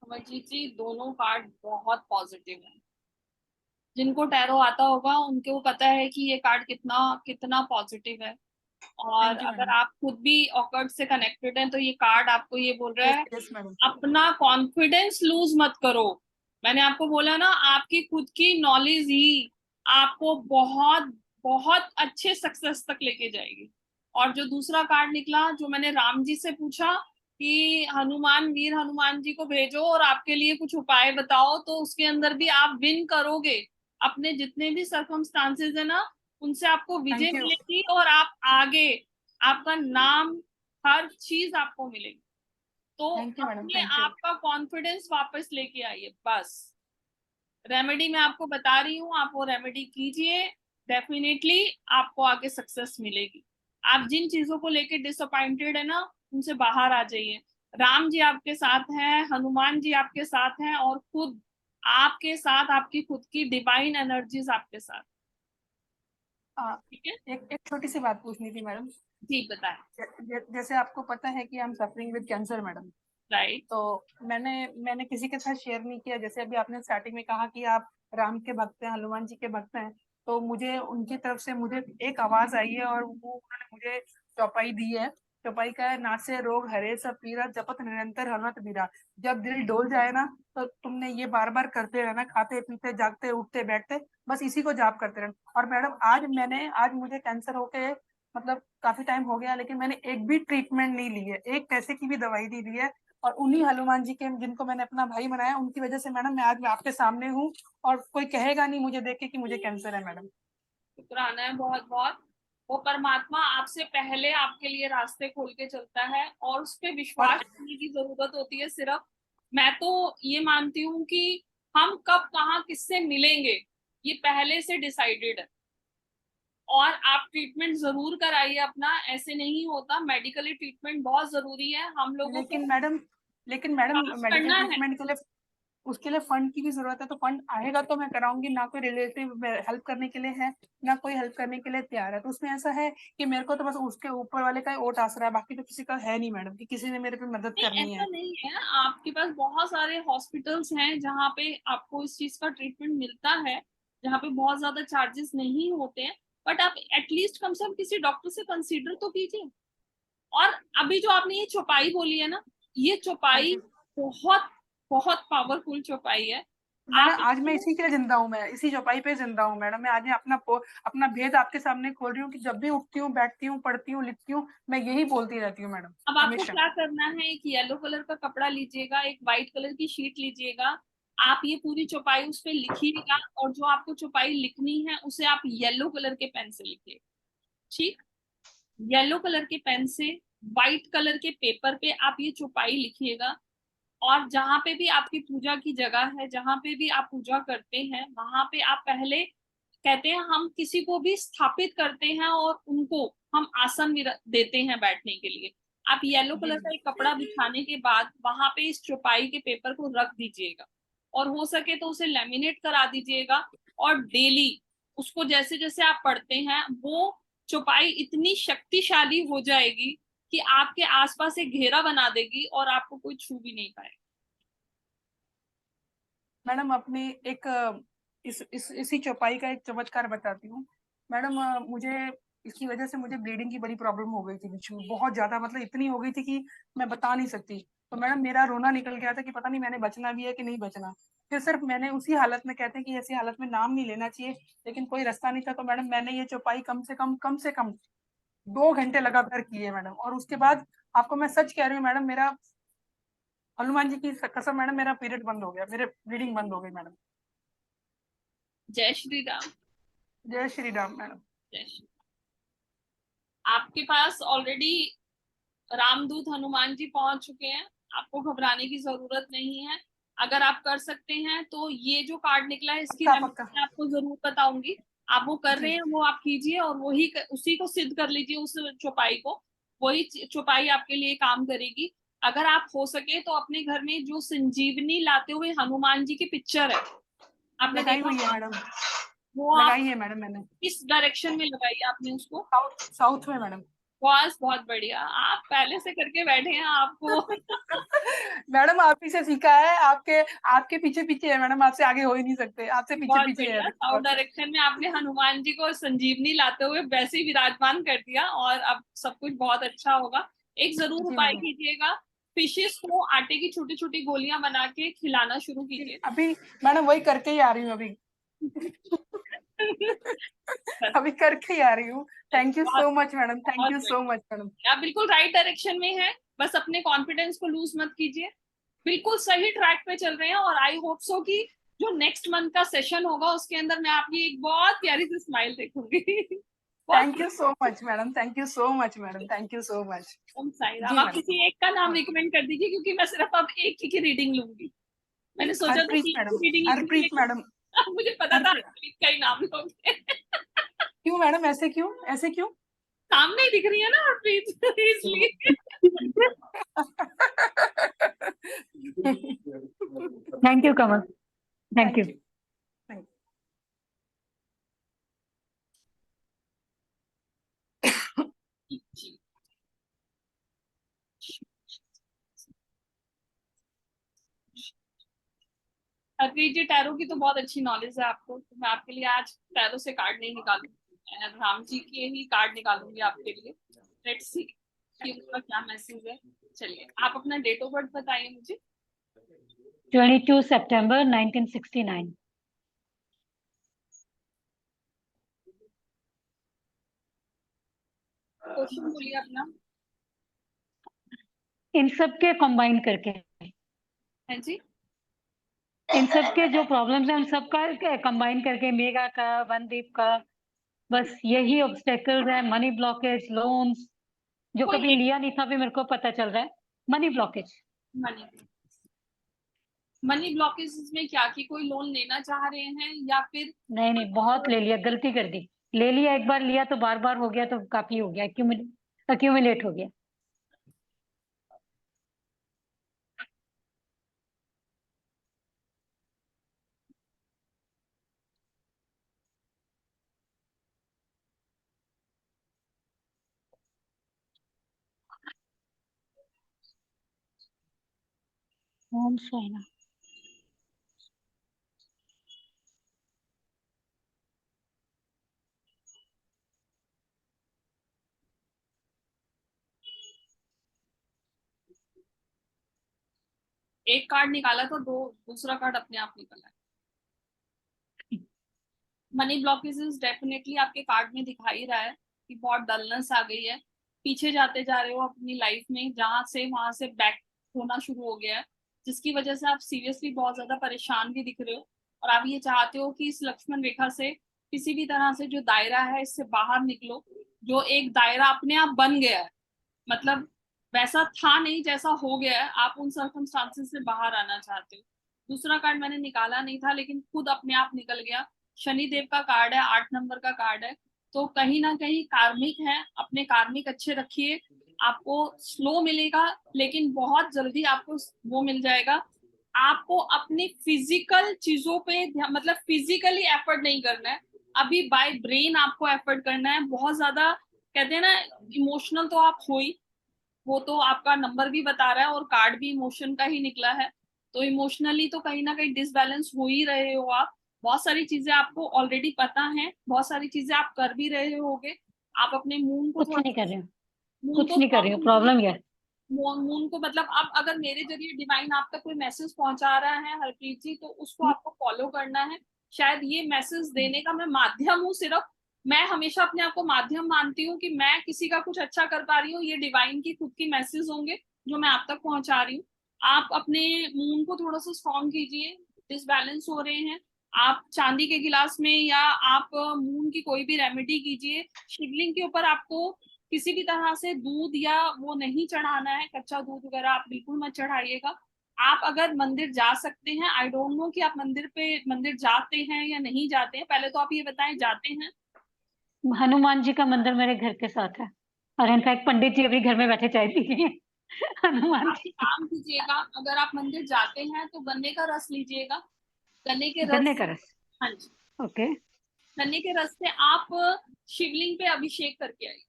अमरजीत जी, दोनों कार्ड बहुत पॉजिटिव है। जिनको टैरो आता होगा उनको पता है कि ये कार्ड कितना कितना पॉजिटिव है। और थैंक यू अगर मैडम। आप खुद भी ऑकर्ट से कनेक्टेड हैं तो ये कार्ड आपको ये बोल रहा यस है, यस मैडम। अपना कॉन्फिडेंस लूज मत करो। मैंने आपको बोला ना, आपकी खुद की नॉलेज ही आपको बहुत बहुत अच्छे सक्सेस तक लेके जाएगी। और जो दूसरा कार्ड निकला, जो मैंने राम जी से पूछा कि हनुमान, वीर हनुमान जी को भेजो और आपके लिए कुछ उपाय बताओ, तो उसके अंदर भी आप विन करोगे। अपने जितने भी सर्कमस्टांसेस है ना, उनसे आपको विजय थैंक यू। मिलेगी और आप आगे, आपका नाम, हर चीज आपको मिलेगी। तो थैंक यू मैडम। अपने थैंक यू। आप का कॉन्फिडेंस वापस लेके आइए बस। रेमेडी मैं आपको बता रही हूँ, आप वो रेमेडी कीजिए, डेफिनेटली आपको आगे सक्सेस मिलेगी। आप जिन चीजों को लेके डिसअपॉइंटेड है ना, उनसे बाहर आ जाइए। राम जी आपके साथ हैं, हनुमान जी आपके साथ हैं, और खुद आपके साथ आपकी खुद की डिवाइन एनर्जीज आपके साथ। हाँ, ठीक है एक एक छोटी सी बात पूछनी थी मैडम। जी, बताएं। जैसे आपको पता है कि I am suffering with cancer madam, right. तो मैंने मैंने किसी के साथ शेयर नहीं किया, जैसे अभी आपने स्टार्टिंग में कहा कि आप राम के भक्त हैं, हनुमान जी के भक्त हैं, तो मुझे उनकी तरफ से मुझे एक आवाज आई है, और वो उन्होंने मुझे चौपाई दी है। चौपाई का है, नासे रोग हरे सब पीरा, जपत निरंतर हनुमत बीरा। जब दिल डोल जाए ना, तो तुमने ये बार बार करते रहना, खाते पीते जागते उठते बैठते, बस इसी को जाप करते रहना। और मैडम आज मुझे कैंसर होके मतलब काफी टाइम हो गया, लेकिन मैंने एक भी ट्रीटमेंट नहीं ली है, एक पैसे की भी दवाई नहीं ली है। और उन्हीं हनुमान जी के जिनको मैंने अपना भाई बनाया, उनकी वजह से मैडम मैं आज आपके सामने हूँ, और कोई कहेगा नहीं मुझे देख के कि मुझे कैंसर है मैडम। शुक्राना है बहुत बहुत। वो परमात्मा आपसे पहले आपके लिए रास्ते खोल के चलता है और उस पर विश्वास करने की जरूरत होती है सिर्फ। मैं तो ये मानती हूँ कि हम कब कहाँ किससे मिलेंगे ये पहले से डिसाइडेड है, और आप ट्रीटमेंट जरूर कराइए अपना। ऐसे नहीं होता, मेडिकली ट्रीटमेंट बहुत जरूरी है। हम लोगों को लेकिन मैडम पास मेडिकल करना है। ट्रीटमेंट के लिए उसके लिए फंड की भी जरूरत है, तो फंड आएगा तो मैं कराऊंगी। ना कोई रिलेटिव हेल्प करने के लिए है, ना कोई हेल्प करने के लिए तैयार है। तो उसमें ऐसा है कि मेरे को तो बस उसके ऊपर वाले का ही ओट आसरा है, बाकी तो किसी का है नहीं मैडम कि किसी ने मेरे पे मदद नहीं, करनी ऐसा है। नहीं है। आपके पास बहुत सारे हॉस्पिटल्स हैं जहाँ पे आपको इस चीज का ट्रीटमेंट मिलता है, जहाँ पे बहुत ज्यादा चार्जेस नहीं होते हैं। बट आप एटलीस्ट कम से कम किसी डॉक्टर से कंसीडर तो कीजिए। और अभी जो आपने ये चौपाई बोली है ना, ये चौपाई बहुत बहुत पावरफुल चौपाई है। मैडम आप आज मैं इसी के लिए जिंदा हूँ, मैं इसी चौपाई पे जिंदा हूँ मैडम। मैं आज मैं अपना भेद आपके सामने खोल रही हूँ कि जब भी उठती हूँ, बैठती हूँ, पढ़ती हूँ, लिखती हूँ, मैं यही बोलती रहती हूँ मैडम अब आपको हमेशा। क्या करना है, एक येलो कलर का कपड़ा लीजिएगा, एक व्हाइट कलर की शीट लीजिएगा, आप ये पूरी चौपाई उस पे लिखिएगा, और जो आपको चौपाई लिखनी है उसे आप येलो कलर के पेन से लिखिए। ठीक, येलो कलर के पेन से व्हाइट कलर के पेपर पे आप ये चौपाई लिखिएगा। और जहां पे भी आपकी पूजा की जगह है, जहां पे भी आप पूजा करते हैं, वहां पे आप पहले कहते हैं हम किसी को भी स्थापित करते हैं और उनको हम आसन देते हैं बैठने के लिए। आप येलो कलर का एक कपड़ा बिछाने के बाद वहां पे इस चौपाई के पेपर को रख दीजिएगा, और हो सके तो उसे लेमिनेट करा दीजिएगा। और डेली उसको जैसे जैसे आप पढ़ते हैं, वो चौपाई इतनी शक्तिशाली हो जाएगी कि आपके आसपास एक घेरा बना देगी और आपको कोई छू भी नहीं पाएगा। मैडम अपनी एक इसी चौपाई का एक चमत्कार बताती हूँ मैडम। मुझे इसकी वजह से मुझे ब्लीडिंग की बड़ी प्रॉब्लम हो गई थी बीच में, बहुत ज्यादा, मतलब इतनी हो गई थी कि मैं बता नहीं सकती। तो मैडम मेरा रोना निकल गया था कि पता नहीं मैंने बचना भी है कि नहीं बचना। फिर सिर्फ मैंने उसी हालत में, कहते हैं कि ऐसी हालत में नाम नहीं लेना चाहिए, लेकिन कोई रास्ता नहीं था, तो मैडम मैंने ये चौपाई कम से कम 2 घंटे लगातार की है मैडम। और उसके बाद आपको मैं सच कह रही हूँ मैडम, मेरा हनुमान जी की कसम मैडम, मेरा पीरियड बंद हो गया, मेरे ब्लीडिंग बंद हो गई मैडम। जय श्री राम। जय श्री राम मैडम। जय श्री। आपके पास ऑलरेडी रामदूत हनुमान जी पहुंच चुके हैं, आपको घबराने की जरूरत नहीं है। अगर आप कर सकते हैं तो ये जो कार्ड निकला है इसकी पक्का रेमेडी पक्का मैं आपको जरूर बताऊंगी। आप वो कर रहे जी। हैं वो आप कीजिए, और वही उसी को सिद्ध कर लीजिए, उस चौपाई को। वही चौपाई आपके लिए काम करेगी। अगर आप हो सके तो अपने घर में जो संजीवनी लाते हुए हनुमान जी की पिक्चर है, आपने लगाई देखा हुई है होगा, मैडम, वो आप लगाई है मैडम मैंने। किस डायरेक्शन में लगाई आपने उसको? साउथ में मैडम। बस बहुत बढ़िया, आप पहले से करके बैठे हैं आपको। मैडम आप ही से सीखा है, आपके आपके पीछे पीछे है मैडम, आपसे आगे हो ही नहीं सकते, आपसे पीछे बहुत पीछे है बढ़िया, साउथ देखो। डायरेक्शन में आपने हनुमान जी को संजीवनी लाते हुए वैसे ही विराजमान कर दिया, और अब सब कुछ बहुत अच्छा होगा। एक जरूर जी उपाय मैडम। कीजिएगा, फिशेस को आटे की छोटी छोटी गोलियां बना के खिलाना शुरू कीजिए। अभी मैडम वही करके ही आ रही हूँ अभी। बस, अभी करके ही आ रही हूँ। थैंक यू बहुत सो मच मैडम, थैंक बहुत यू सो बढ़िया। Much madam. आप बिल्कुल राइट डायरेक्शन में हैं, बस अपने कॉन्फिडेंस को लूज मत कीजिए। बिल्कुल सही ट्रैक पे चल रहे हैं, और आई होप सो कि जो नेक्स्ट मंथ का सेशन होगा उसके अंदर मैं आपकी एक बहुत प्यारी सी स्माइल देखूंगी। बहुत thank you so much madam, thank you so much madam, thank you so much. Om Sai Ram. जी आप मैडम। किसी एक का नाम हाँ। रिकमेंड कर दीजिए, क्योंकि मैं सिर्फ अब एक ही की रीडिंग लूंगी। मैंने सोचा था हरप्रीत कि मैडम, रीडिंग लिखूंगी, हरप्रीत लेकिन मैडम। अब मुझे पता था हरप्रीत। हरप्रीत का ही नाम लोगे। क्यों मैडम, ऐसे क्यों, ऐसे क्यों? सामने ही दिख रही है ना हरप्रीत, इसलिए। Thank you Kamal, thank you. Thank you. Harpreet ji, tarot की तो बहुत अच्छी नॉलेज है आपको, तो मैं आपके लिए आज टैरो से कार्ड नहीं निकालूंगी, मैं राम जी के ही कार्ड निकालूंगी आपके लिए। लेट्स सी कि उनका क्या मैसेज है। चलिए, आप अपना डेट ऑफ बर्थ बताइए मुझे। 22 September 1969। क्वेश्चन बोलिए अपना। इन सब के कंबाइन करके, है जी। इन सब के जो प्रॉब्लम्स हैं उन सब का कंबाइन करके, मेगा का, वनदीप का, बस यही ऑब्स्टेकल्स है, मनी ब्लॉकेज, लोन्स जो कोई कभी लिया नहीं था अभी मेरे को पता चल रहा है, मनी ब्लॉकेज। मनी ब्लॉकेज में क्या कि कोई लोन लेना चाह रहे हैं या फिर नहीं नहीं, बहुत ले लिया, गलती कर दी, ले लिया, एक बार लिया तो बार बार हो गया, तो काफी हो गया, अक्यूमुलेट हो गया। ओम साई राम। एक कार्ड निकाला तो दूसरा कार्ड अपने आप निकला है। मनी ब्लॉकेजेस डेफिनेटली आपके कार्ड में दिखा ही रहा है कि बहुत डलनेस आ गई है, पीछे जाते जा रहे हो अपनी लाइफ में, जहां से वहां से बैक होना शुरू हो गया है, जिसकी वजह से आप सीरियसली बहुत ज्यादा परेशान भी दिख रहे हो। और आप ये चाहते हो कि इस लक्ष्मण रेखा से किसी भी तरह से जो दायरा है इससे बाहर निकलो, जो एक दायरा अपने आप बन गया है, मतलब वैसा था नहीं जैसा हो गया है, आप उन सर्कमस्टांसेस से बाहर आना चाहते हो। दूसरा कार्ड मैंने निकाला नहीं था लेकिन खुद अपने आप निकल गया, शनि देव का कार्ड है, 8 नंबर का कार्ड है। तो कहीं ना कहीं कार्मिक है, अपने कार्मिक अच्छे रखिए, आपको स्लो मिलेगा लेकिन बहुत जल्दी आपको वो मिल जाएगा। आपको अपनी फिजिकल चीजों पे मतलब फिजिकली एफर्ट नहीं करना है अभी, बाय ब्रेन आपको एफर्ट करना है बहुत ज्यादा। कहते हैं ना इमोशनल तो आप हो ही, वो तो आपका नंबर भी बता रहा है और कार्ड भी इमोशन का ही निकला है, तो इमोशनली तो कहीं ना कहीं डिसबैलेंस हो ही रहे हो आप। बहुत सारी चीजें आपको ऑलरेडी पता है, बहुत सारी चीजें आप कर भी रहे होगे। आप अपने मून को कुछ नहीं कर रही हूँ, मून कुछ को नहीं कर रही हूँ, प्रॉब्लम ये है। मून को मतलब अब अगर मेरे जरिए डिवाइन आप तक कोई मैसेज पहुंचा रहा है हरप्रीत जी, तो उसको आपको फॉलो करना है। शायद ये मैसेज देने का मैं माध्यम हूँ सिर्फ, मैं हमेशा अपने आप को माध्यम मानती हूँ कि मैं किसी का कुछ अच्छा कर पा रही हूँ, ये डिवाइन की खुद की मैसेज होंगे जो मैं आप तक पहुंचा रही हूँ। आप अपने मून को थोड़ा सा स्ट्रॉन्ग कीजिए, डिसबैलेंस हो रहे हैं आप, चांदी के गिलास में या आप मून की कोई भी रेमेडी कीजिए। शिवलिंग के ऊपर आपको किसी भी तरह से दूध या वो नहीं चढ़ाना है, कच्चा दूध वगैरह आप बिल्कुल मत चढ़ाइएगा। आप अगर मंदिर जा सकते हैं, आई डोंट नो कि आप मंदिर जाते हैं या नहीं जाते हैं, पहले तो आप ये बताएं जाते हैं। हनुमान जी का मंदिर मेरे घर के साथ है, और इनफैक्ट पंडित जी अभी घर में बैठे चाय पी रही हैं। हनुमान आप जी, काम कीजिएगा, अगर आप मंदिर जाते हैं तो गन्ने का रस लीजिएगा, गन्ने के गन्ने रस, का रस, हाँ जी, ओके गन्ने के रस से आप शिवलिंग पे अभिषेक करके आइए।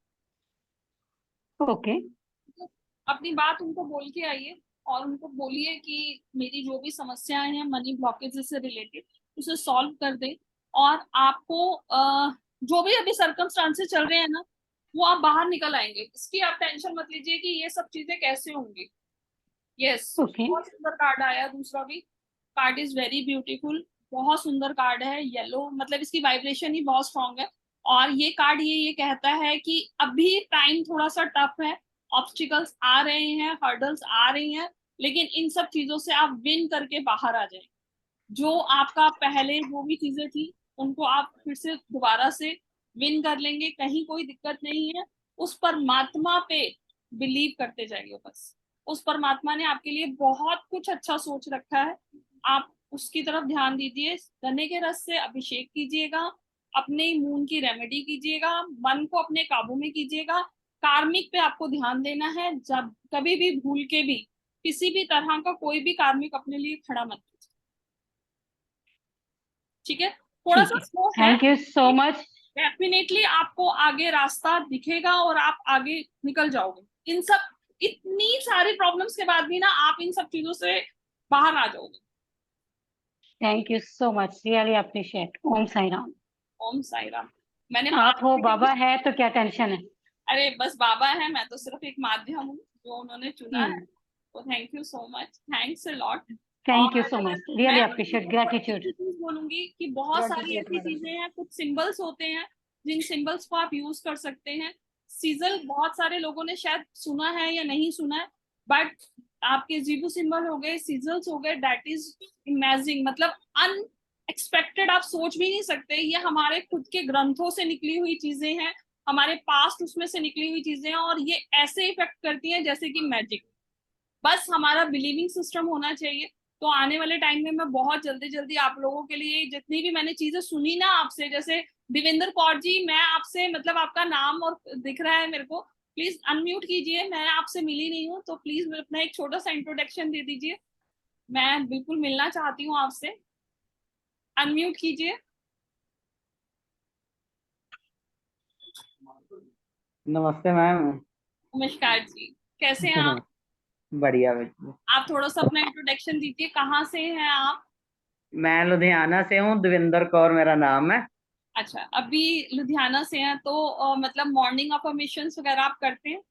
ओके। तो अपनी बात उनको बोल के आइए और उनको बोलिए कि मेरी जो भी समस्याएं हैं मनी ब्लॉकेज से रिलेटेड उसे सॉल्व कर दे, और आपको जो भी अभी सर्कमस्टांसेस चल रहे हैं ना वो आप बाहर निकल आएंगे, इसकी आप टेंशन मत लीजिए कि ये सब चीजें कैसे होंगी। यस, ओके बहुत सुंदर कार्ड आया दूसरा भी, कार्ड इज वेरी ब्यूटीफुल, बहुत सुंदर कार्ड है, येलो, मतलब इसकी वाइब्रेशन ही बहुत स्ट्रांग है। और ये कार्ड ये कहता है कि अभी टाइम थोड़ा सा टफ है, ऑब्स्टिकल्स आ रहे हैं, हर्डल्स आ रही हैं, लेकिन इन सब चीजों से आप विन करके बाहर आ जाएं। जो आपका पहले जो भी चीजें थी उनको आप फिर से दोबारा से विन कर लेंगे, कहीं कोई दिक्कत नहीं है। उस परमात्मा पे बिलीव करते जाइए बस, उस परमात्मा ने आपके लिए बहुत कुछ अच्छा सोच रखा है, आप उसकी तरफ ध्यान दीजिए। गन्ने के रस से अभिषेक कीजिएगा, अपने मून की रेमेडी कीजिएगा, मन को अपने काबू में कीजिएगा, कार्मिक पे आपको ध्यान देना है, जब कभी भी भूल के भी किसी भी तरह का कोई भी कार्मिक अपने लिए खड़ा मत कीजिए, ठीक है? थोड़ा ठीक सा है, स्लो है, thank you so much. Definitely आपको आगे रास्ता दिखेगा और आप आगे निकल जाओगे। इन सब इतनी सारी प्रॉब्लम्स के बाद भी ना आप इन सब चीजों से बाहर आ जाओगे। Thank you so much, really appreciate. Om Sai Ram. Om Sai Ram. मैंने आप 5 हो, सेकंड, बाबा है तो क्या टेंशन है। अरे बस बाबा है, मैं तो सिर्फ एक माध्यम हूँ जो उन्होंने चुना है। हम्म, तो thank you so much, thanks a lot. Thank you और सो मच, मैं रियली एक अप्रिशिएट, ग्रेटिट्यूड। ही चीज बोलूंगी कि बहुत सारी ऐसी चीजें हैं, कुछ सिंबल्स होते हैं जिन सिंबल्स को आप यूज कर सकते हैं। सीजल बहुत सारे लोगों ने शायद सुना है या नहीं सुना है, बट आपके जीबू सिंबल हो गए, सीजल्स हो गए, दैट इज इमेजिंग, मतलब अनएक्सपेक्टेड, आप सोच भी नहीं सकते। ये हमारे खुद के ग्रंथों से निकली हुई चीजें हैं, हमारे पास्ट उसमें से निकली हुई चीजें हैं, और ये ऐसे इफेक्ट करती हैं जैसे कि मैजिक। बस हमारा बिलीविंग सिस्टम होना चाहिए। तो आने वाले टाइम में मैं बहुत जल्दी जल्दी आप लोगों के लिए जितनी भी मैंने चीजें सुनी ना आपसे, जैसे देवेंद्र कौर जी, मैं आपसे मतलब आपका नाम और दिख रहा है मेरे को, प्लीज अनम्यूट कीजिए। मैं आपसे मिली नहीं हूँ, तो प्लीज अपना एक छोटा सा इंट्रोडक्शन दे दीजिए। मैं बिल्कुल मिलना चाहती हूँ आपसे। अनम्यूट कीजिए। नमस्ते मैम। नमस्कार जी, कैसे हैं आप? बढ़िया बढ़िया। आप थोड़ा सा अपना इंट्रोडक्शन दीजिए, कहाँ से हैं आप? मैं लुधियाना से हूँ, देवेंद्र कौर मेरा नाम है। अच्छा, अभी लुधियाना से हैं, तो मतलब मॉर्निंग अफर्मेशंस वगैरह आप करते हैं?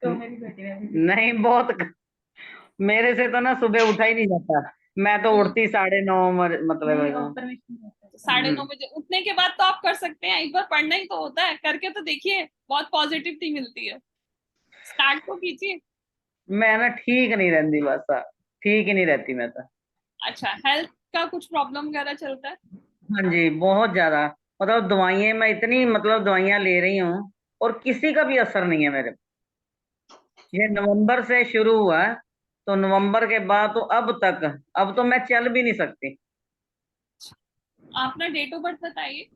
तो मेरी बेटी ने भी नहीं, बहुत मेरे से तो ना सुबह उठा ही नहीं जाता। मैं तो उठती 9:30 मतलब 9:30 बजे उठने के बाद तो आप कर सकते हैं, एक बार पढ़ना ही तो होता है, करके तो देखिए, बहुत पॉजिटिविटी मिलती है। स्टार्ट तो कीजिए। मैं ना ठीक नहीं रहती, बस ठीक ही नहीं रहती मैं तो। अच्छा, हेल्थ का कुछ प्रॉब्लम वगैरह चलता है? हाँ जी, बहुत ज्यादा। मतलब दवाइयाँ मैं इतनी मतलब दवाइयाँ ले रही हूँ और किसी का भी असर नहीं है मेरे पे। ये नवंबर से शुरू हुआ है, तो नवंबर के बाद तो अब तक, अब तो मैं चल भी नहीं सकती। अपना डेट ऑफ बर्थ बताइए।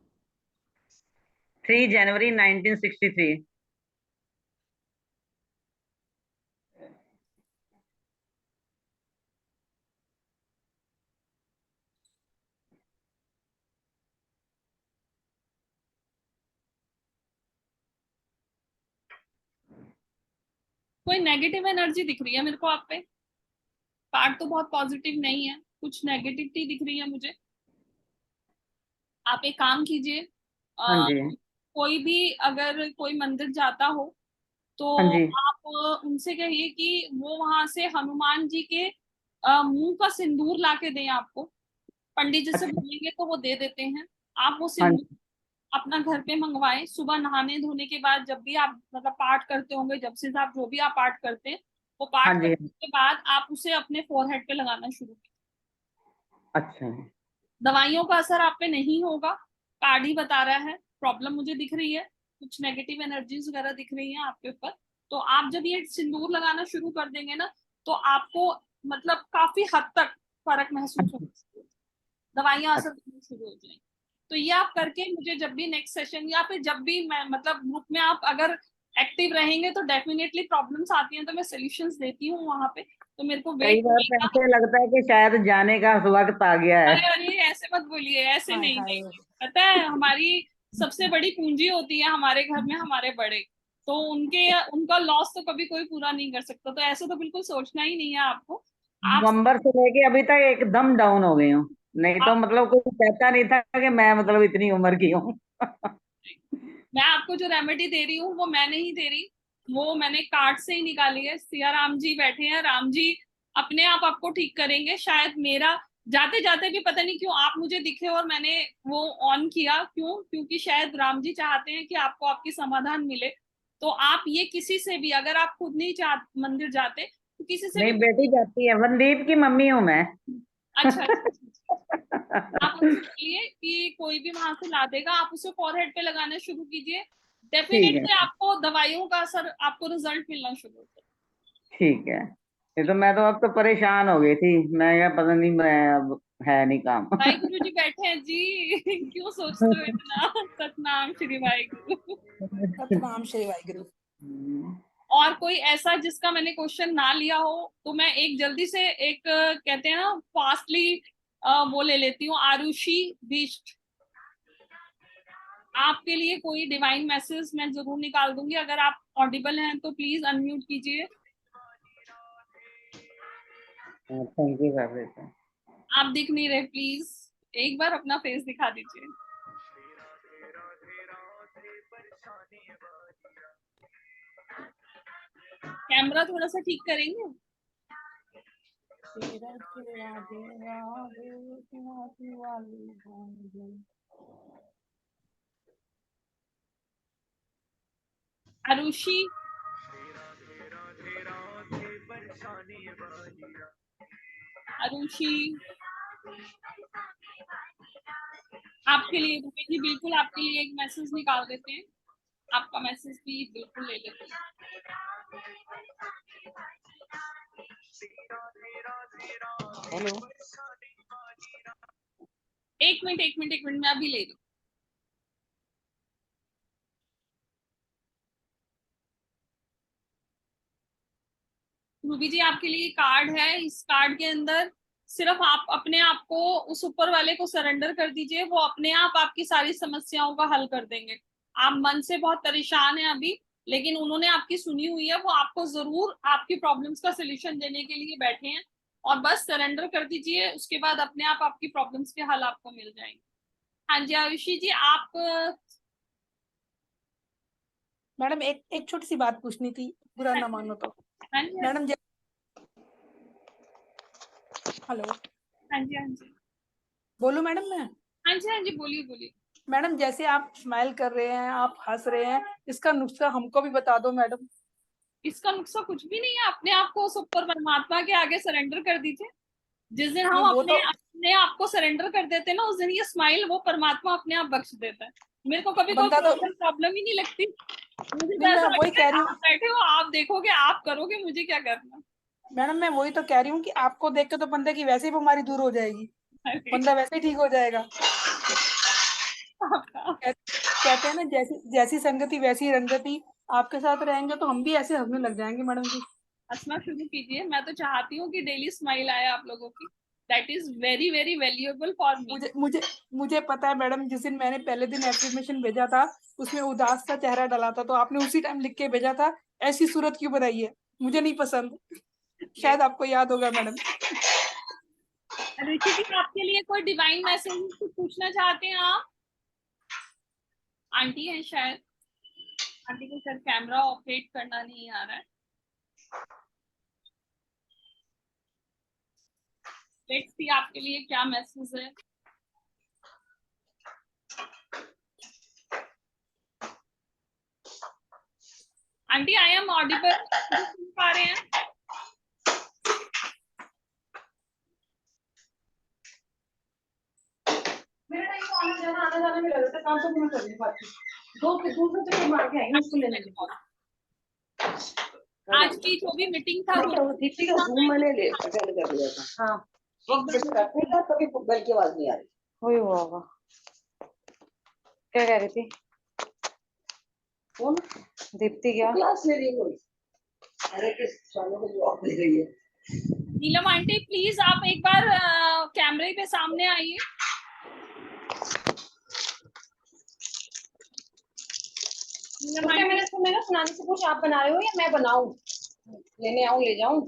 3 जनवरी 1963। कोई नेगेटिव एनर्जी दिख रही है मेरे को आप पे? पार्ट तो बहुत पॉजिटिव नहीं है, कुछ नेगेटिविटी दिख रही है मुझे। आप एक काम कीजिए, हाँ अ, जी। कोई भी अगर कोई मंदिर जाता हो, तो हाँ जी। आप उनसे कहिए कि वो वहां से हनुमान जी के मुंह का सिंदूर ला के दें आपको। पंडित जी से अच्छा। बोलेंगे तो वो दे देते हैं। आप वो हाँ सिंदूर जी। अपना घर पे मंगवाएं, सुबह नहाने धोने के बाद, जब भी आप मतलब पाठ करते होंगे, जब से आप जो भी आप पाठ करते हैं, वो हाँ पाठ जी। करने के बाद आप उसे अपने फोरहेड पे लगाना शुरू कीजिए। अच्छा। दवाइयों का असर आप पे नहीं होगा, कार्ड ही बता रहा है। प्रॉब्लम मुझे दिख रही है, कुछ नेगेटिव एनर्जीज वगैरह दिख रही हैं आपके ऊपर। तो आप जब ये सिंदूर लगाना शुरू कर देंगे ना, तो आपको मतलब काफी हद तक फर्क महसूस होगा, दवाइयां असर करनी शुरू हो जाएंगी। तो ये आप करके मुझे जब भी नेक्स्ट सेशन या फिर जब भी मैं मतलब ग्रुप में आप अगर एक्टिव रहेंगे, तो डेफिनेटली प्रॉब्लम्स आती हैं तो मैं सोल्यूशंस देती हूँ वहां पे, तो मेरे को कई वेट बार तो करेगा। ऐसे लगता है कि शायद जाने का वक्त आ गया है। अरे अरे, ऐसे मत बोलिए, ऐसे हाय नहीं हाय। नहीं। पता है, हमारी सबसे बड़ी पूंजी होती है हमारे घर में हमारे बड़े, तो उनके उनका लॉस तो कभी कोई पूरा नहीं कर सकता, तो ऐसे तो बिल्कुल सोचना ही नहीं है आपको। आप नवंबर से लेके अभी तक एकदम डाउन हो गई हूँ। नहीं तो आप मतलब कोई कहता नहीं था कि मैं मतलब इतनी उम्र की हूँ। मैं आपको जो रेमेडी दे रही हूँ वो मैं नहीं दे रही, वो मैंने कार्ड से ही निकाली है। सिया राम जी बैठे हैं, राम जी अपने आप आपको ठीक करेंगे। शायद मेरा जाते जाते भी पता नहीं क्यों आप मुझे दिखे और मैंने वो ऑन किया, क्यों? क्योंकि शायद राम जी चाहते हैं कि आपको आपकी समाधान मिले। तो आप ये किसी से भी, अगर आप खुद नहीं चाह मंदिर जाते, तो किसी से नहीं, भी। बेटी जाती है, मनदीप की मम्मी हूँ मैं। अच्छा अच्छा अच्छा। आप उनसे बोलिए कि कोई भी वहां से ला देगा, आप उसे फोरहेड पे लगाना शुरू कीजिए। ठीक है। डेफिनेटली आपको दवाइयों का असर, आपको रिजल्ट मिलना शुरू होगा। ठीक है। ये तो मैं तो अब तो परेशान हो गई थी। मैं क्या पता नहीं, मैं अब है नहीं काम। वाहिगुरु जी बैठे हैं जी। क्यों सोचते हो इतना? सतनाम श्री वाहिगुरु। सतनाम श्री वाहिगुरु। और कोई ऐसा जिसका मैंने क्वेश्चन ना लिया हो, तो मैं एक जल्दी से एक कहते हैं ना फास्टली वो ले लेती हूँ। आरुषि बिष्ट, आपके लिए कोई डिवाइन मैसेज मैं जरूर निकाल दूंगी। अगर आप ऑडिबल हैं तो प्लीज अनम्यूट कीजिए। थैंक यू बेटा। आप दिख नहीं रहे, प्लीज एक बार अपना फेस दिखा दीजिए। कैमरा थोड़ा सा ठीक करेंगे। तेरा तेरा तेरा तेरा वाली गूंजे। आरुषि, आरुषि, आपके लिए रुपी जी बिल्कुल आपके लिए एक मैसेज निकाल देते हैं, आपका मैसेज भी बिल्कुल ले लेते हैं। हेलो, एक मिनट मैं अभी ले रही हूँ। रूबी जी आपके लिए कार्ड है, इस कार्ड के अंदर सिर्फ आप अपने आप को उस ऊपर वाले को सरेंडर कर दीजिए, वो अपने आप आपकी सारी समस्याओं का हल कर देंगे। आप मन से बहुत परेशान हैं अभी, लेकिन उन्होंने आपकी सुनी हुई है, वो आपको जरूर आपकी प्रॉब्लम्स का सोल्यूशन देने के लिए बैठे हैं, और बस सरेंडर कर दीजिए, उसके बाद अपने आप आपकी प्रॉब्लम्स के हल आपको मिल जाएंगे। हाँ जी आयुषी जी, आप मैडम एक छोटी सी बात पूछनी थी, बुरा ना मानो तो। हाँ जी मैडम हेलो, हाँ जी बोलूं मैडम मैं? हाँ जी बोलिए। मैडम जैसे आप स्माइल कर रहे हैं, आप हंस रहे हैं, इसका नुस्खा हमको भी बता दो मैडम। इसका नुस्खा कुछ भी नहीं है, अपने आप को उस ऊपर परमात्मा के आगे सरेंडर कर दीजिए। जिस दिन हम नहीं, वो अपने आप को सरेंडर कर देते हैं ना, उस दिन ये स्माइल वो परमात्मा अपने आप बख्श देता है। मेरे को कभी कोई बंदा तो प्रॉब्लम ही नहीं लगती, मुझे नहीं, ऐसा मैं वही लगता कह है रही हूँ आप बैठे हो, आप देखोगे, आप करोगे, मुझे क्या करना। मैडम, मैं वही तो कह रही हूँ कि आपको देख के तो बंदे की वैसे ही बीमारी दूर हो जाएगी, बंदा वैसे ही ठीक हो जाएगा। कहते हैं ना, जैसी संगति वैसी रंगति। आपके साथ रहेंगे तो हम भी ऐसे हंसने लग जाएंगे मैडम जी। हंसना शुरू कीजिए, मैं तो चाहती हूँ कि डेली स्माइल आए आप लोगों की, that is very very valuable for me. मुझे पता है मैडम, जिस दिन मैंने पहले दिन एफर्मेशन भेजा था, उसमें उदास सा चेहरा डाला था, तो आपने उसी टाइम लिख के भेजा था, ऐसी सूरत क्यों बनाई है, मुझे नहीं पसंद। शायद आपको याद होगा मैडम। ऋषि जी आपके लिए कोई डिवाइन मैसेज कुछ पूछना चाहते हैं आप? आंटी है शायद, आंटी को शायद कैमरा ऑपरेट करना नहीं आ रहा है। लेट्स सी आपके लिए क्या मैसेज है। आंटी आई एम ऑडिबल, सुन पा रहे हैं? मेरा टाइम आने जाने में लग रहा था, 500 मिनट कर पाती दूसरे चक्कर मार के आएंगे उसको लेने के। आज की जो भी मीटिंग था दीप्ति का जूम मैंने अटेंड कर लिया था। हाँ, वक्त जैसे करते हैं कभी बेल की आवाज नहीं आ रही। वही हुआ होगा। क्या कह रही थी? कौन? दीप्ति क्या क्लास ले रही है? अरे किस सालों को जॉब दे रही है। नीलम आंटी प्लीज आप एक बार कैमरे पे सामने आइए। मैंने सुनाने से कुछ आप बना रहे हो या मैं बनाऊं? लेने आऊं, ले जाऊं?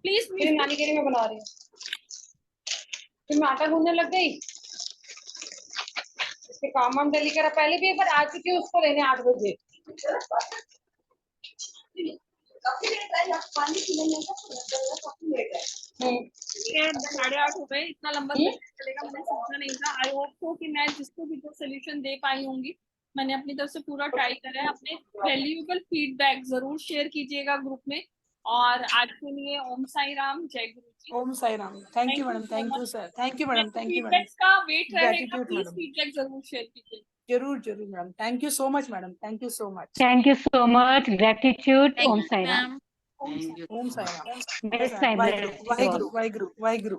प्लीज मेरी नानी के लिए मैं बना रही हूँ। फिर मैं आटा गूंदने लग गई, इसके काम वाम जल्दी करा। पहले भी एक बार आ चुकी हूँ उसको लेने 8 बजे। ये 8:30 हो गए, इतना लंबा चलेगा मैंने सोचा नहीं था। आई होप सो कि मैं जिसको भी जो सोल्यूशन दे पाई होंगी, मैंने अपनी तरफ से पूरा ट्राई करा है। अपने वैल्यूएबल फीडबैक जरूर शेयर कीजिएगा ग्रुप में। और आज के लिए ओम साई राम, जय गुरु जी। Om Sai Ram. Thank you madam, thank you sir, thank you madam, thank you madam. Feedbacks का वेट रहेगा, ग्रेटिट्यूड प्लीज मैडम, फीडबैक जरूर शेयर कीजिए। जरूर जरूर madam. Thank you so much madam, thank you so much. Thank you so much, gratitude. Om Sai Ram. Om Sai Ram. Best time, Waheguru Waheguru Waheguru Waheguru.